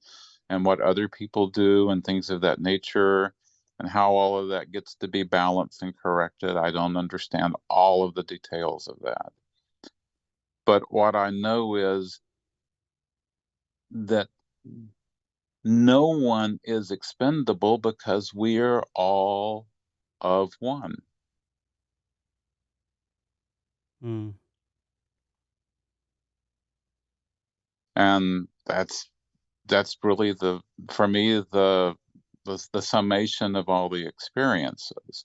and what other people do and things of that nature, and how all of that gets to be balanced and corrected. I don't understand all of the details of that. But what I know is that no one is expendable because we are all of one. Mm. And that's really for me the summation of all the experiences.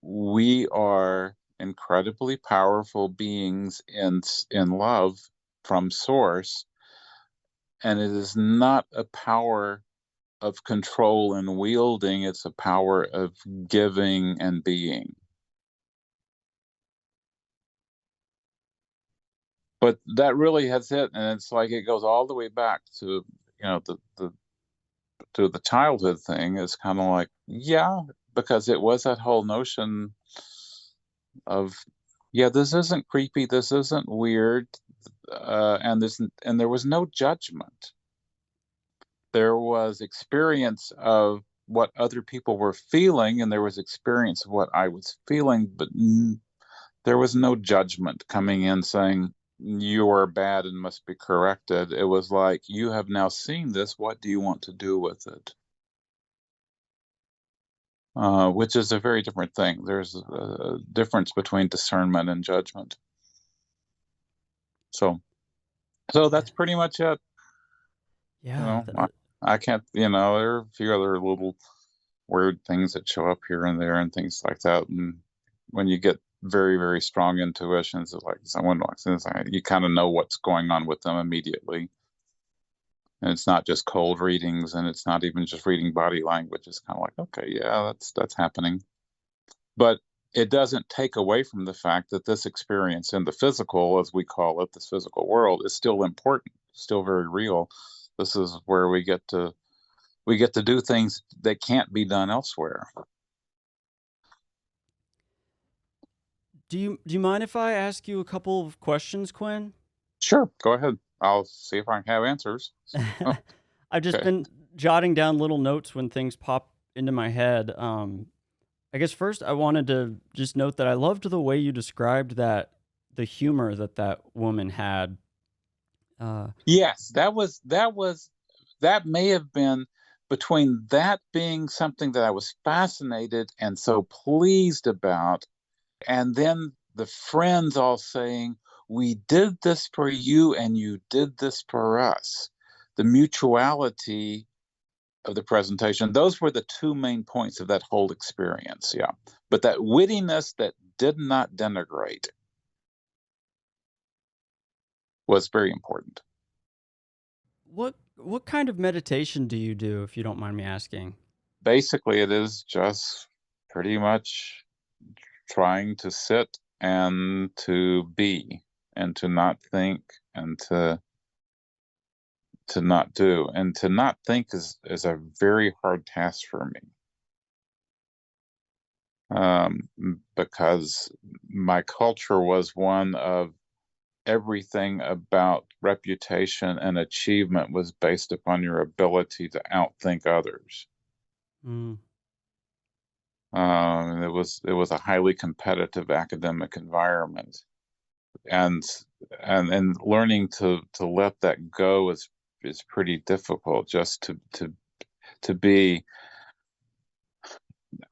We are incredibly powerful beings in love from source, and it is not a power of control and wielding, it's a power of giving and being. But that really has it, and it's like it goes all the way back to the childhood thing. Is kind of like, yeah, because it was that whole notion of, yeah, this isn't creepy, this isn't weird, and there was no judgment. There was experience of what other people were feeling, and there was experience of what I was feeling, but there was no judgment coming in saying you are bad and must be corrected. It was like, you have now seen this, what do you want to do with it? Which is a very different thing. There's a difference between discernment and judgment. So that's pretty much it. Yeah. I can't, there are a few other little weird things that show up here and there and things like that. And when you get very, very strong intuitions, like someone walks in, you kind of know what's going on with them immediately. And it's not just cold readings, and it's not even just reading body language. It's kind of like, okay, yeah, that's happening. But it doesn't take away from the fact that this experience in the physical, as we call it, this physical world, is still important, still very real. This is where we get to do things that can't be done elsewhere. Do you mind if I ask you a couple of questions, Quinn? Sure, go ahead. I'll see if I can have answers. I've just Okay. been jotting down little notes when things pop into my head. I guess first I wanted to just note that I loved the way you described the humor that woman had. Yes, that may have been between that being something that I was fascinated and so pleased about, and then the friends all saying, we did this for you and you did this for us. The mutuality of the presentation, those were the two main points of that whole experience. Yeah. But that wittiness that did not denigrate was very important. What kind of meditation do you do, if you don't mind me asking? Basically, it is just pretty much trying to sit and to be and to not think and to not do. And to not think is a very hard task for me. Because my culture was one of everything about reputation and achievement was based upon your ability to outthink others. Mm. It was a highly competitive academic environment, and and learning to let that go is pretty difficult. Just to be,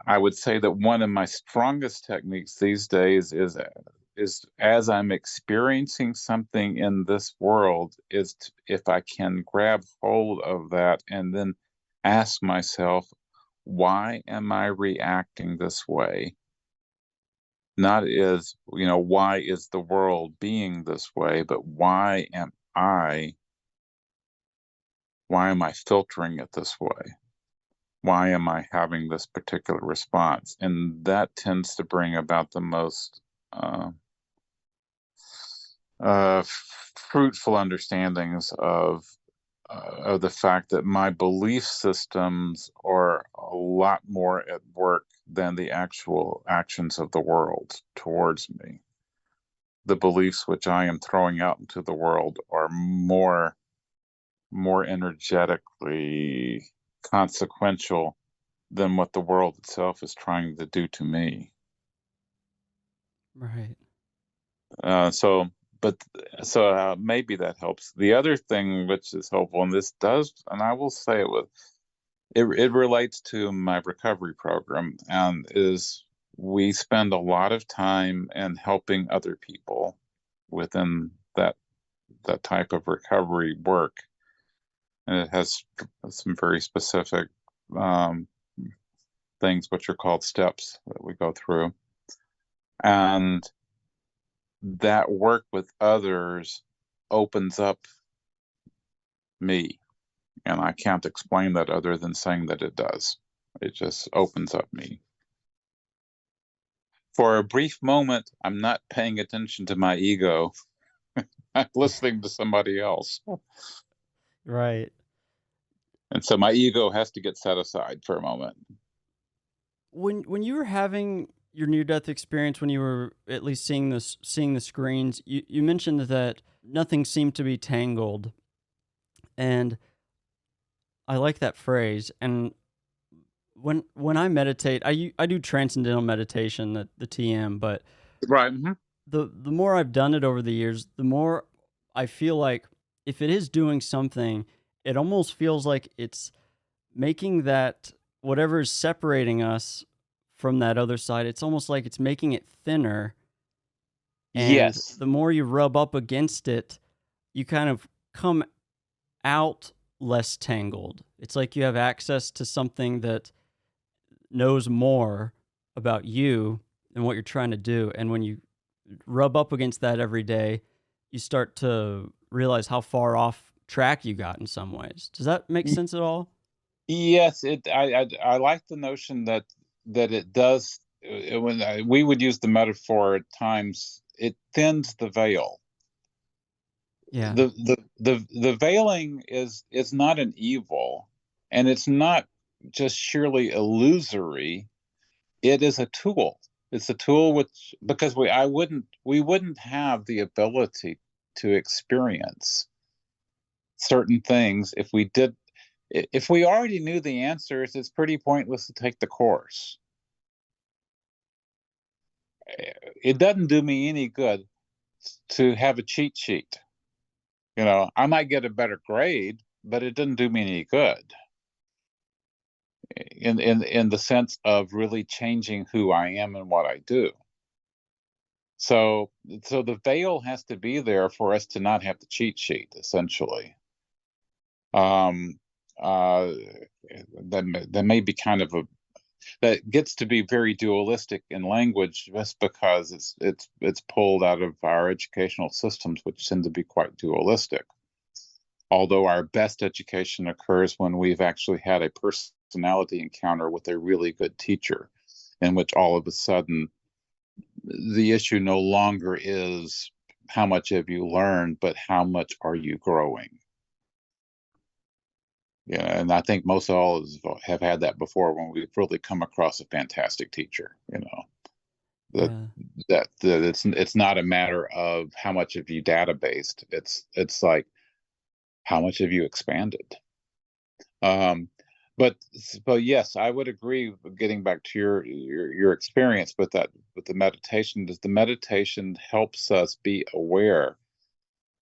I would say that one of my strongest techniques these days is as I'm experiencing something in this world, if I can grab hold of that and then ask myself, why am I reacting this way? Not is, why is the world being this way, but why am I filtering it this way? Why am I having this particular response? And that tends to bring about the most fruitful understandings of the fact that my belief systems are a lot more at work than the actual actions of the world towards me. The beliefs which I am throwing out into the world are more energetically consequential than what the world itself is trying to do to me. Right. So, maybe that helps. The other thing which is helpful, and this does, and I will say it relates to my recovery program, and is we spend a lot of time in helping other people within that type of recovery work, and it has some very specific things which are called steps that we go through, and that work with others opens up me, and I can't explain that other than saying that it does. It just opens up me. For a brief moment, I'm not paying attention to my ego. I'm listening to somebody else. Right. And so my ego has to get set aside for a moment. When you were having your near death experience, when you were at least seeing the screens, you mentioned that nothing seemed to be tangled, and I like that phrase. And when I meditate, I do transcendental meditation, the TM, but Right. Mm-hmm. the more I've done it over the years, the more I feel like if it is doing something, it almost feels like it's making that whatever is separating us from that other side, it's almost like it's making it thinner. And Yes. the more you rub up against it, you kind of come out less tangled. It's like you have access to something that knows more about you and what you're trying to do. And when you rub up against that every day, you start to realize how far off track you got in some ways. Does that make sense at all? Yes. I like the notion that it does. We would use the metaphor at times, it thins the veil. Yeah. The veiling is not an evil, and it's not just sheerly illusory. It is a tool. It's a tool which, because we wouldn't have the ability to experience certain things if we already knew the answers. It's pretty pointless to take the course. It doesn't do me any good to have a cheat sheet. I might get a better grade, but it doesn't do me any good in the sense of really changing who I am and what I do. So the veil has to be there for us to not have the cheat sheet, essentially. Um, uh, that may be kind of that gets to be very dualistic in language, just because it's pulled out of our educational systems, which tend to be quite dualistic. Although our best education occurs when we've actually had a personality encounter with a really good teacher, in which all of a sudden the issue no longer is how much have you learned, but how much are you growing. Yeah, and I think most all of us have had that before when we've really come across a fantastic teacher. That Yeah. that it's not a matter of how much have you databased. It's like, how much have you expanded. But yes, I would agree. Getting back to your experience with that, with the meditation, does the meditation helps us be aware,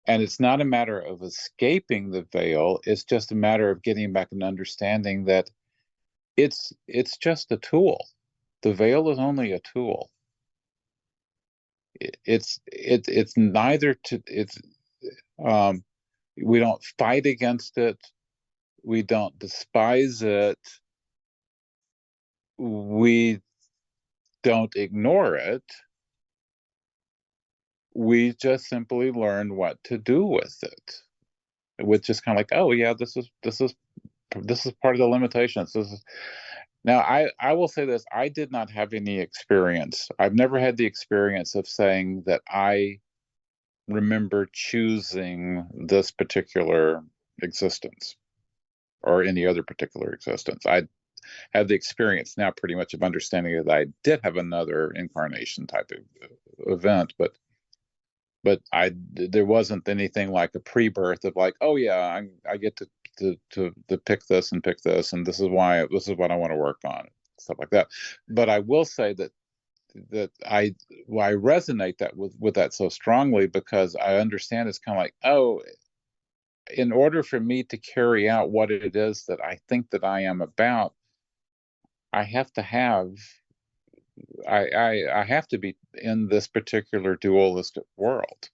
and it's not a matter of escaping the veil. It's just a matter of getting back and understanding that it's just a tool. The veil is only a tool. It's neither to it's um we don't fight against it, we don't despise it, we don't ignore it. We just simply learn what to do with it, which is kind of like, oh yeah, this is part of the limitations. Now I will say this: I did not have any experience. I've never had the experience of saying that I remember choosing this particular existence or any other particular existence. I have the experience now pretty much of understanding that I did have another incarnation type of event, but there wasn't anything like a pre-birth of like, oh yeah, I get to pick this and pick this, and this is what I want to work on, stuff like that. But I will say that I resonate that with that so strongly, because I understand it's kind of like, oh, in order for me to carry out what it is that I think that I am about, I have to have I have to be in this particular dualistic world.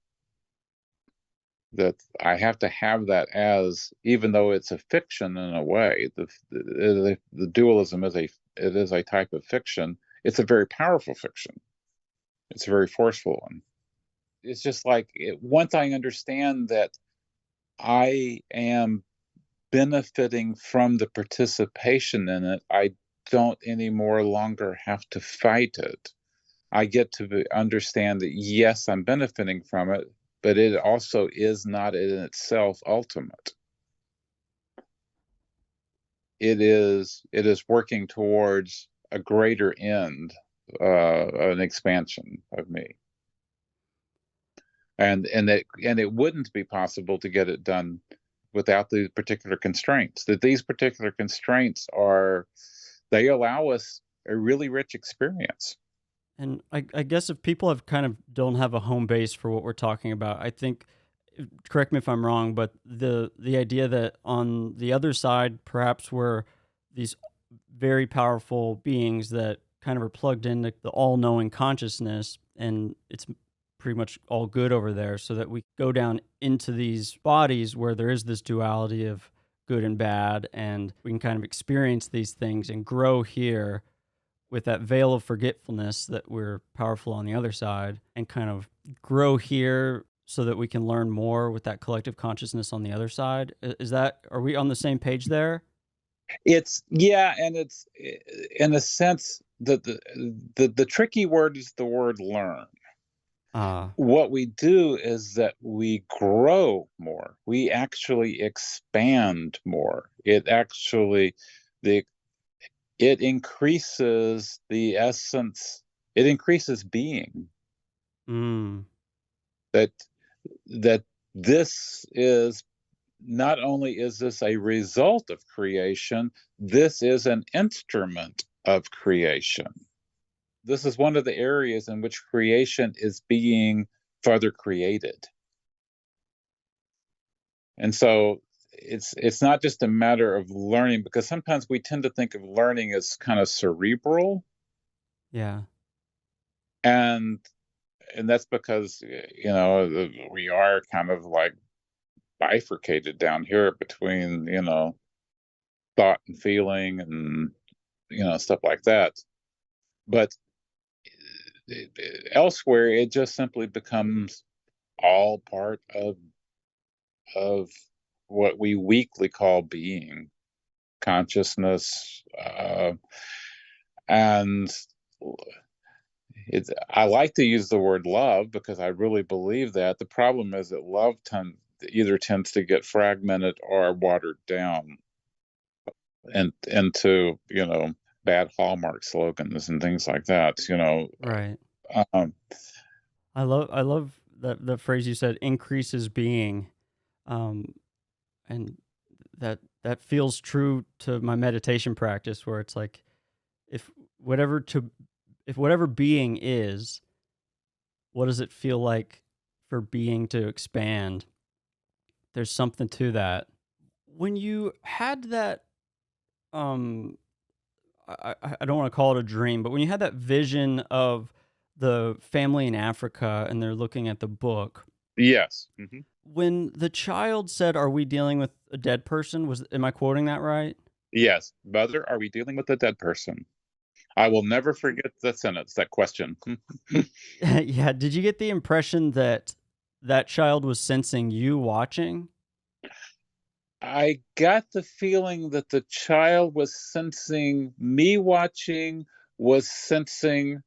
That I have to have that, as even though it's a fiction in a way, the dualism is a type of fiction. It's a very powerful fiction. It's a very forceful one. It's just like once I understand that I am benefiting from the participation in it, I don't anymore longer have to fight it. I get to understand that yes, I'm benefiting from it, but it also is not in itself ultimate. It is working towards a greater end, an expansion of me, and it wouldn't be possible to get it done without the particular constraints. That these particular constraints they allow us a really rich experience. And I guess if people have kind of don't have a home base for what we're talking about, I think, correct me if I'm wrong, but the idea that on the other side, perhaps we're these very powerful beings that kind of are plugged into the all-knowing consciousness, and it's pretty much all good over there, so that we go down into these bodies where there is this duality of good and bad, and we can kind of experience these things and grow here with that veil of forgetfulness that we're powerful on the other side, and kind of grow here so that we can learn more with that collective consciousness on the other side. Are we on the same page there? It's yeah, and it's in a sense that the tricky word is the word learn. Ah, What we do is that we grow more. We actually expand more. The it increases the essence. It increases being. mm, That that this is not only is this a result of creation, this is an instrument of creation. This is one of the areas in which creation is being further created. And so it's not just a matter of learning, because sometimes we tend to think of learning as kind of cerebral, yeah, and that's because we are kind of like bifurcated down here between thought and feeling and stuff like that. But elsewhere, it just simply becomes all part of what we weakly call being, consciousness, and I like to use the word love because I really believe that. The problem is that love either tends to get fragmented or watered down and into bad Hallmark slogans and things like that. right. Um, I love that the phrase you said, increases being, um, and that feels true to my meditation practice, where it's like if whatever to if whatever being is, what does it feel like for being to expand? There's something to that. When you had that, um, I don't want to call it a dream, but when you had that vision of the family in Africa and they're looking at the book, Yes. when the child said, "Are we dealing with a dead person?" Am I quoting that right? Yes. Mother, are we dealing with a dead person? I will never forget that sentence, that question. Yeah. Did you get the impression that that child was sensing you watching? I got the feeling that the child was sensing me watching, was sensing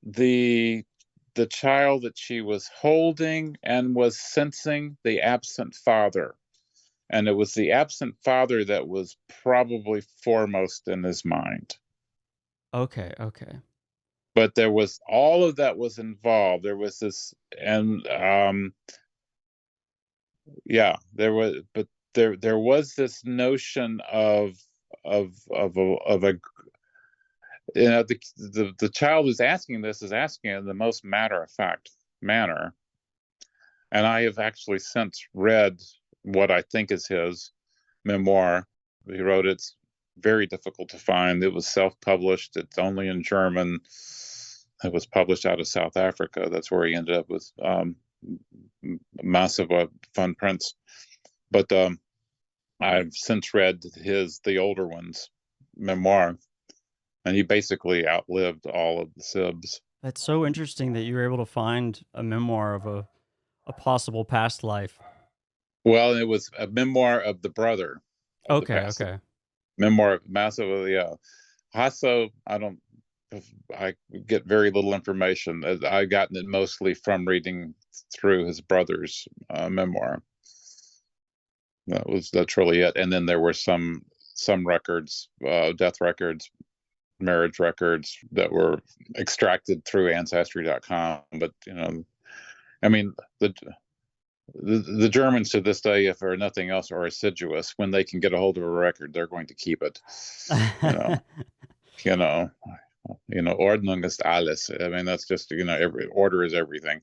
the the child that she was holding, and was sensing the absent father. And it was the absent father that was probably foremost in his mind. Okay. Okay. But there was all of that was involved. There was this, and yeah, there was, but there was this notion of a the child who's asking this is asking it in the most matter of fact manner. And I have actually since read what I think is his memoir. He wrote it. It's very difficult to find. It was self-published. It's only in German. It was published out of South Africa. That's where he ended up with massive fun prints. But I've since read the older one's memoir, and he basically outlived all of the Sibs. That's so interesting that you were able to find a memoir of a possible past life. Well, it was a memoir of the brother of the Okay. past. Okay. Memoir massive, yeah. Hasso, I get very little information. I've gotten it mostly from reading through his brother's memoir. That's really it. And then there were some records, death records, marriage records that were extracted through Ancestry.com. But I mean, the Germans to this day, if for nothing else, are assiduous. When they can get a hold of a record, they're going to keep it. You know, you know, Ordnung ist alles. I mean, that's just every order is everything.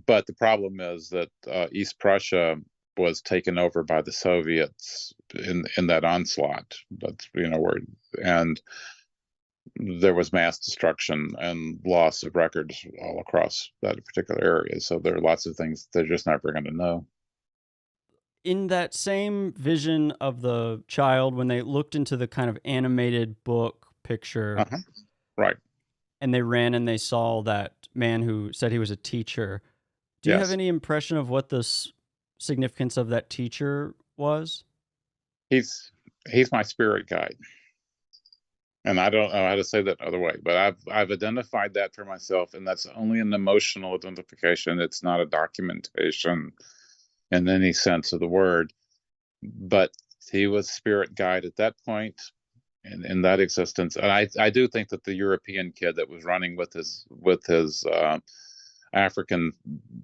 But the problem is that East Prussia was taken over by the Soviets in that onslaught. That's and there was mass destruction and loss of records all across that particular area. So there are lots of things they're just never going to know. In that same vision of the child, when they looked into the kind of animated book picture, right, and they ran and they saw that man who said he was a teacher, do you have any impression of what the significance of that teacher was? He's my spirit guide. And I don't know how to say that other way, but I've identified that for myself, and that's only an emotional identification. It's not a documentation in any sense of the word. But he was spirit guide at that point in that existence. And I do think that the European kid that was running with his African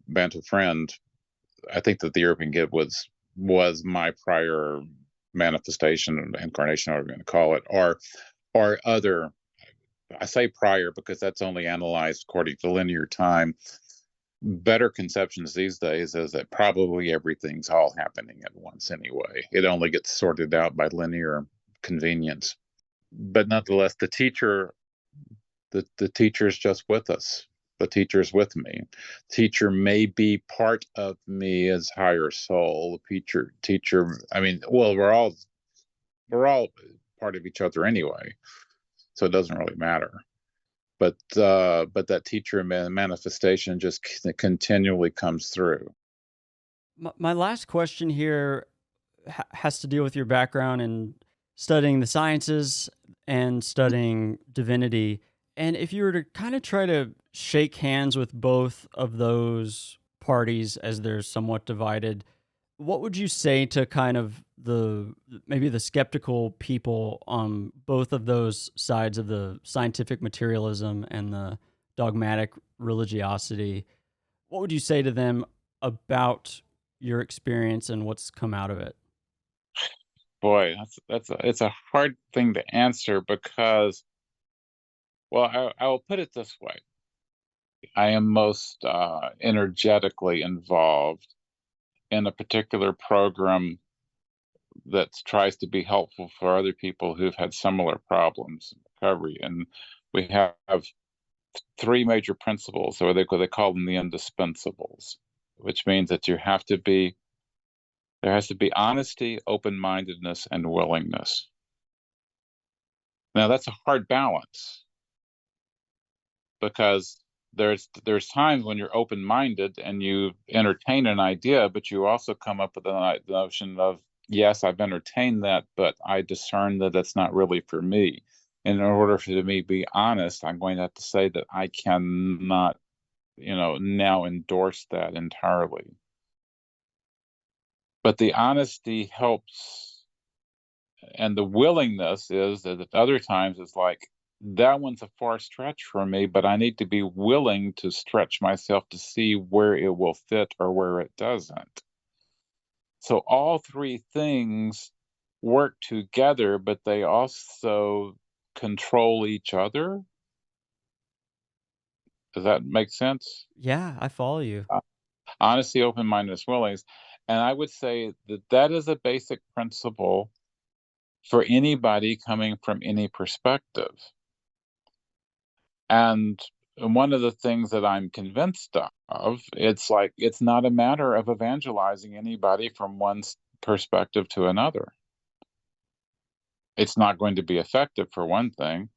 Bantu friend, I think that the European kid was my prior manifestation, incarnation, whatever you're going to call it, or other. I say prior because that's only analyzed according to linear time. Better conceptions these days is that probably everything's all happening at once anyway. It only gets sorted out by linear convenience. But nonetheless, the teacher's just with us. The teacher's with me. Teacher may be part of me as higher soul. Teacher. I mean, well, we're all part of each other anyway, so it doesn't really matter. But that teacher manifestation just continually comes through. My last question here has to deal with your background in studying the sciences and studying divinity. And if you were to kind of try to shake hands with both of those parties as they're somewhat divided, what would you say to kind of maybe the skeptical people on both of those sides of the scientific materialism and the dogmatic religiosity? What would you say to them about your experience and what's come out of it? Boy, it's a hard thing to answer because, well, I will put it this way. I am most energetically involved in a particular program that tries to be helpful for other people who've had similar problems in recovery. And we have three major principles, or they call them the indispensables, which means that there has to be honesty, open-mindedness, and willingness. Now that's a hard balance because there's times when you're open-minded and you entertain an idea, but you also come up with the notion of, yes, I've entertained that, but I discern that that's not really for me. And in order for me to be honest, I'm going to have to say that I cannot, now endorse that entirely. But the honesty helps, and the willingness is that at other times it's like, that one's a far stretch for me, but I need to be willing to stretch myself to see where it will fit or where it doesn't. So all three things work together, but they also control each other. Does that make sense? Yeah, I follow you. Honesty, open-mindedness, willingness. And I would say that that is a basic principle for anybody coming from any perspective. And one of the things that I'm convinced of, it's like, it's not a matter of evangelizing anybody from one perspective to another. It's not going to be effective, for one thing.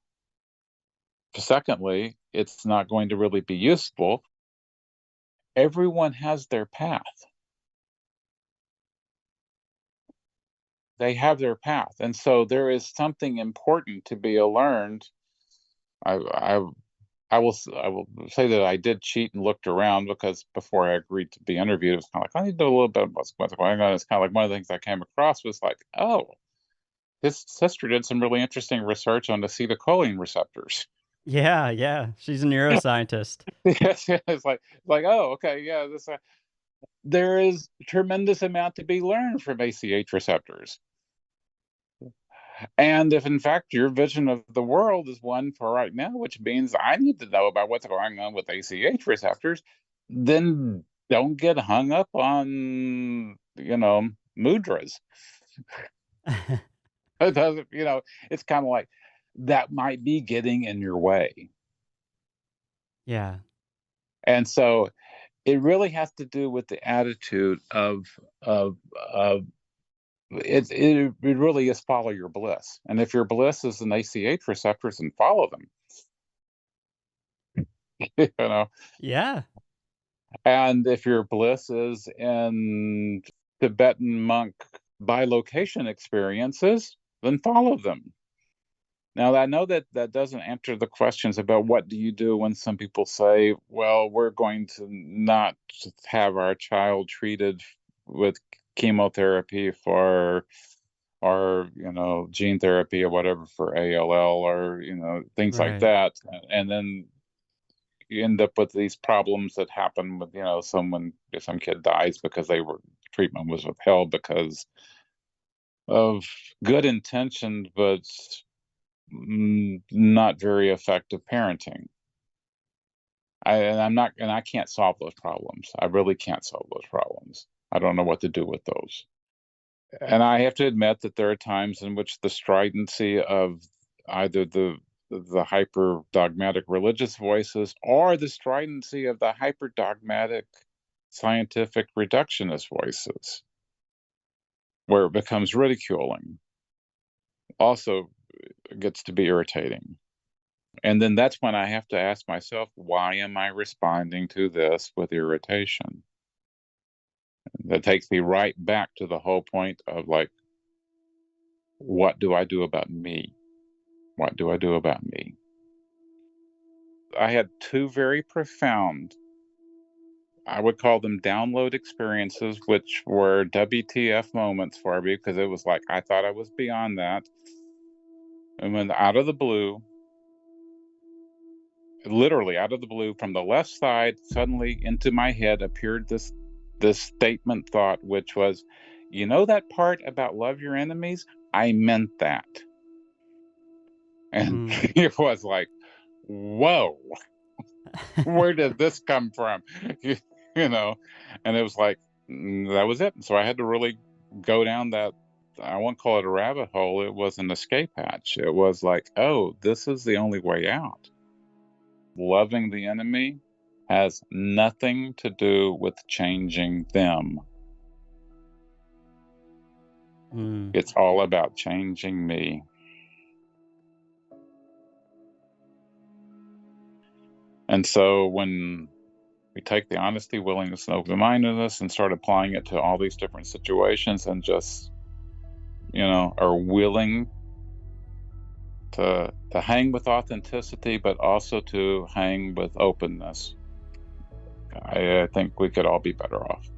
Secondly, it's not going to really be useful. Everyone has their path. They have their path. And so there is something important to be learned. I will say that I did cheat and looked around, because before I agreed to be interviewed, it was kind of like, I need to know a little bit about what's going on. It's kind of like one of the things I came across was like, oh, his sister did some really interesting research on acetylcholine receptors. Yeah, yeah. She's a neuroscientist. Yes, it's like, oh, okay, yeah, there is a tremendous amount to be learned from ACH receptors. And if in fact your vision of the world is one for right now, which means I need to know about what's going on with ACH receptors, then don't get hung up on, mudras. It doesn't, it's kind of like that might be getting in your way. Yeah. And so it really has to do with the attitude of it really is follow your bliss. And if your bliss is in ACH receptors, then follow them. Yeah. And if your bliss is in Tibetan monk bilocation experiences, then follow them. Now, I know that doesn't answer the questions about what do you do when some people say, well, we're going to not have our child treated with chemotherapy or gene therapy or whatever for ALL, or things like Right. that. And then you end up with these problems that happen with some kid dies because treatment was withheld because of good intentions but not very effective parenting. I can't solve those problems. I really can't solve those problems. I don't know what to do with those. And I have to admit that there are times in which the stridency of either the hyper dogmatic religious voices or the stridency of the hyper dogmatic scientific reductionist voices, where it becomes ridiculing, also gets to be irritating. And then that's when I have to ask myself, why am I responding to this with irritation? That takes me right back to the whole point of like, what do I do about me? What do I do about me? I had two very profound, I would call them download experiences, which were WTF moments for me, because it was like I thought I was beyond that. And when out of the blue, literally out of the blue, from the left side, suddenly into my head appeared this statement thought, which was, you know that part about love your enemies? I meant that. And it was like, whoa, where did this come from? You know, and it was like, that was it. So I had to really go down that, I won't call it a rabbit hole. It was an escape hatch. It was like, oh, this is the only way out. Loving the enemy has nothing to do with changing them. It's all about changing me. And so when we take the honesty, willingness, and open-mindedness and start applying it to all these different situations and just, are willing to hang with authenticity, but also to hang with openness, I think we could all be better off.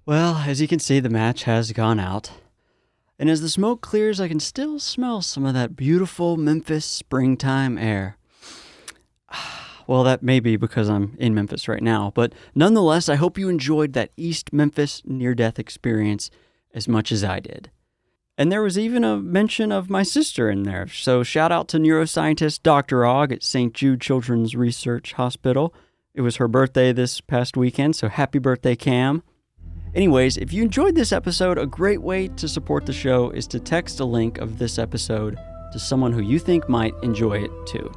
Well, as you can see, the match has gone out. And as the smoke clears, I can still smell some of that beautiful Memphis springtime air. Well, that may be because I'm in Memphis right now, but nonetheless, I hope you enjoyed that East Memphis near-death experience as much as I did. And there was even a mention of my sister in there, so shout out to neuroscientist Dr. Ogg at St. Jude Children's Research Hospital. It was her birthday this past weekend, so happy birthday, Cam. Anyways, if you enjoyed this episode, a great way to support the show is to text a link of this episode to someone who you think might enjoy it too.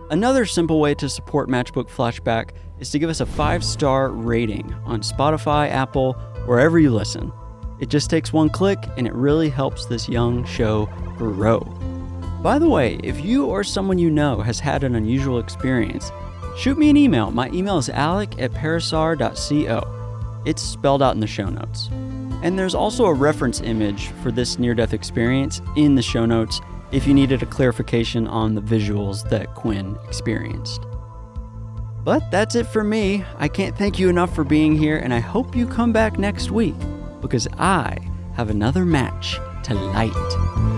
Another simple way to support Matchbook Flashback is to give us a 5-star rating on Spotify, Apple, wherever you listen. It just takes one click and it really helps this young show grow. By the way, if you or someone you know has had an unusual experience, shoot me an email. My email is alec@parasaur.co. It's spelled out in the show notes. And there's also a reference image for this near-death experience in the show notes if you needed a clarification on the visuals that Quinn experienced. But that's it for me. I can't thank you enough for being here, and I hope you come back next week because I have another match to light.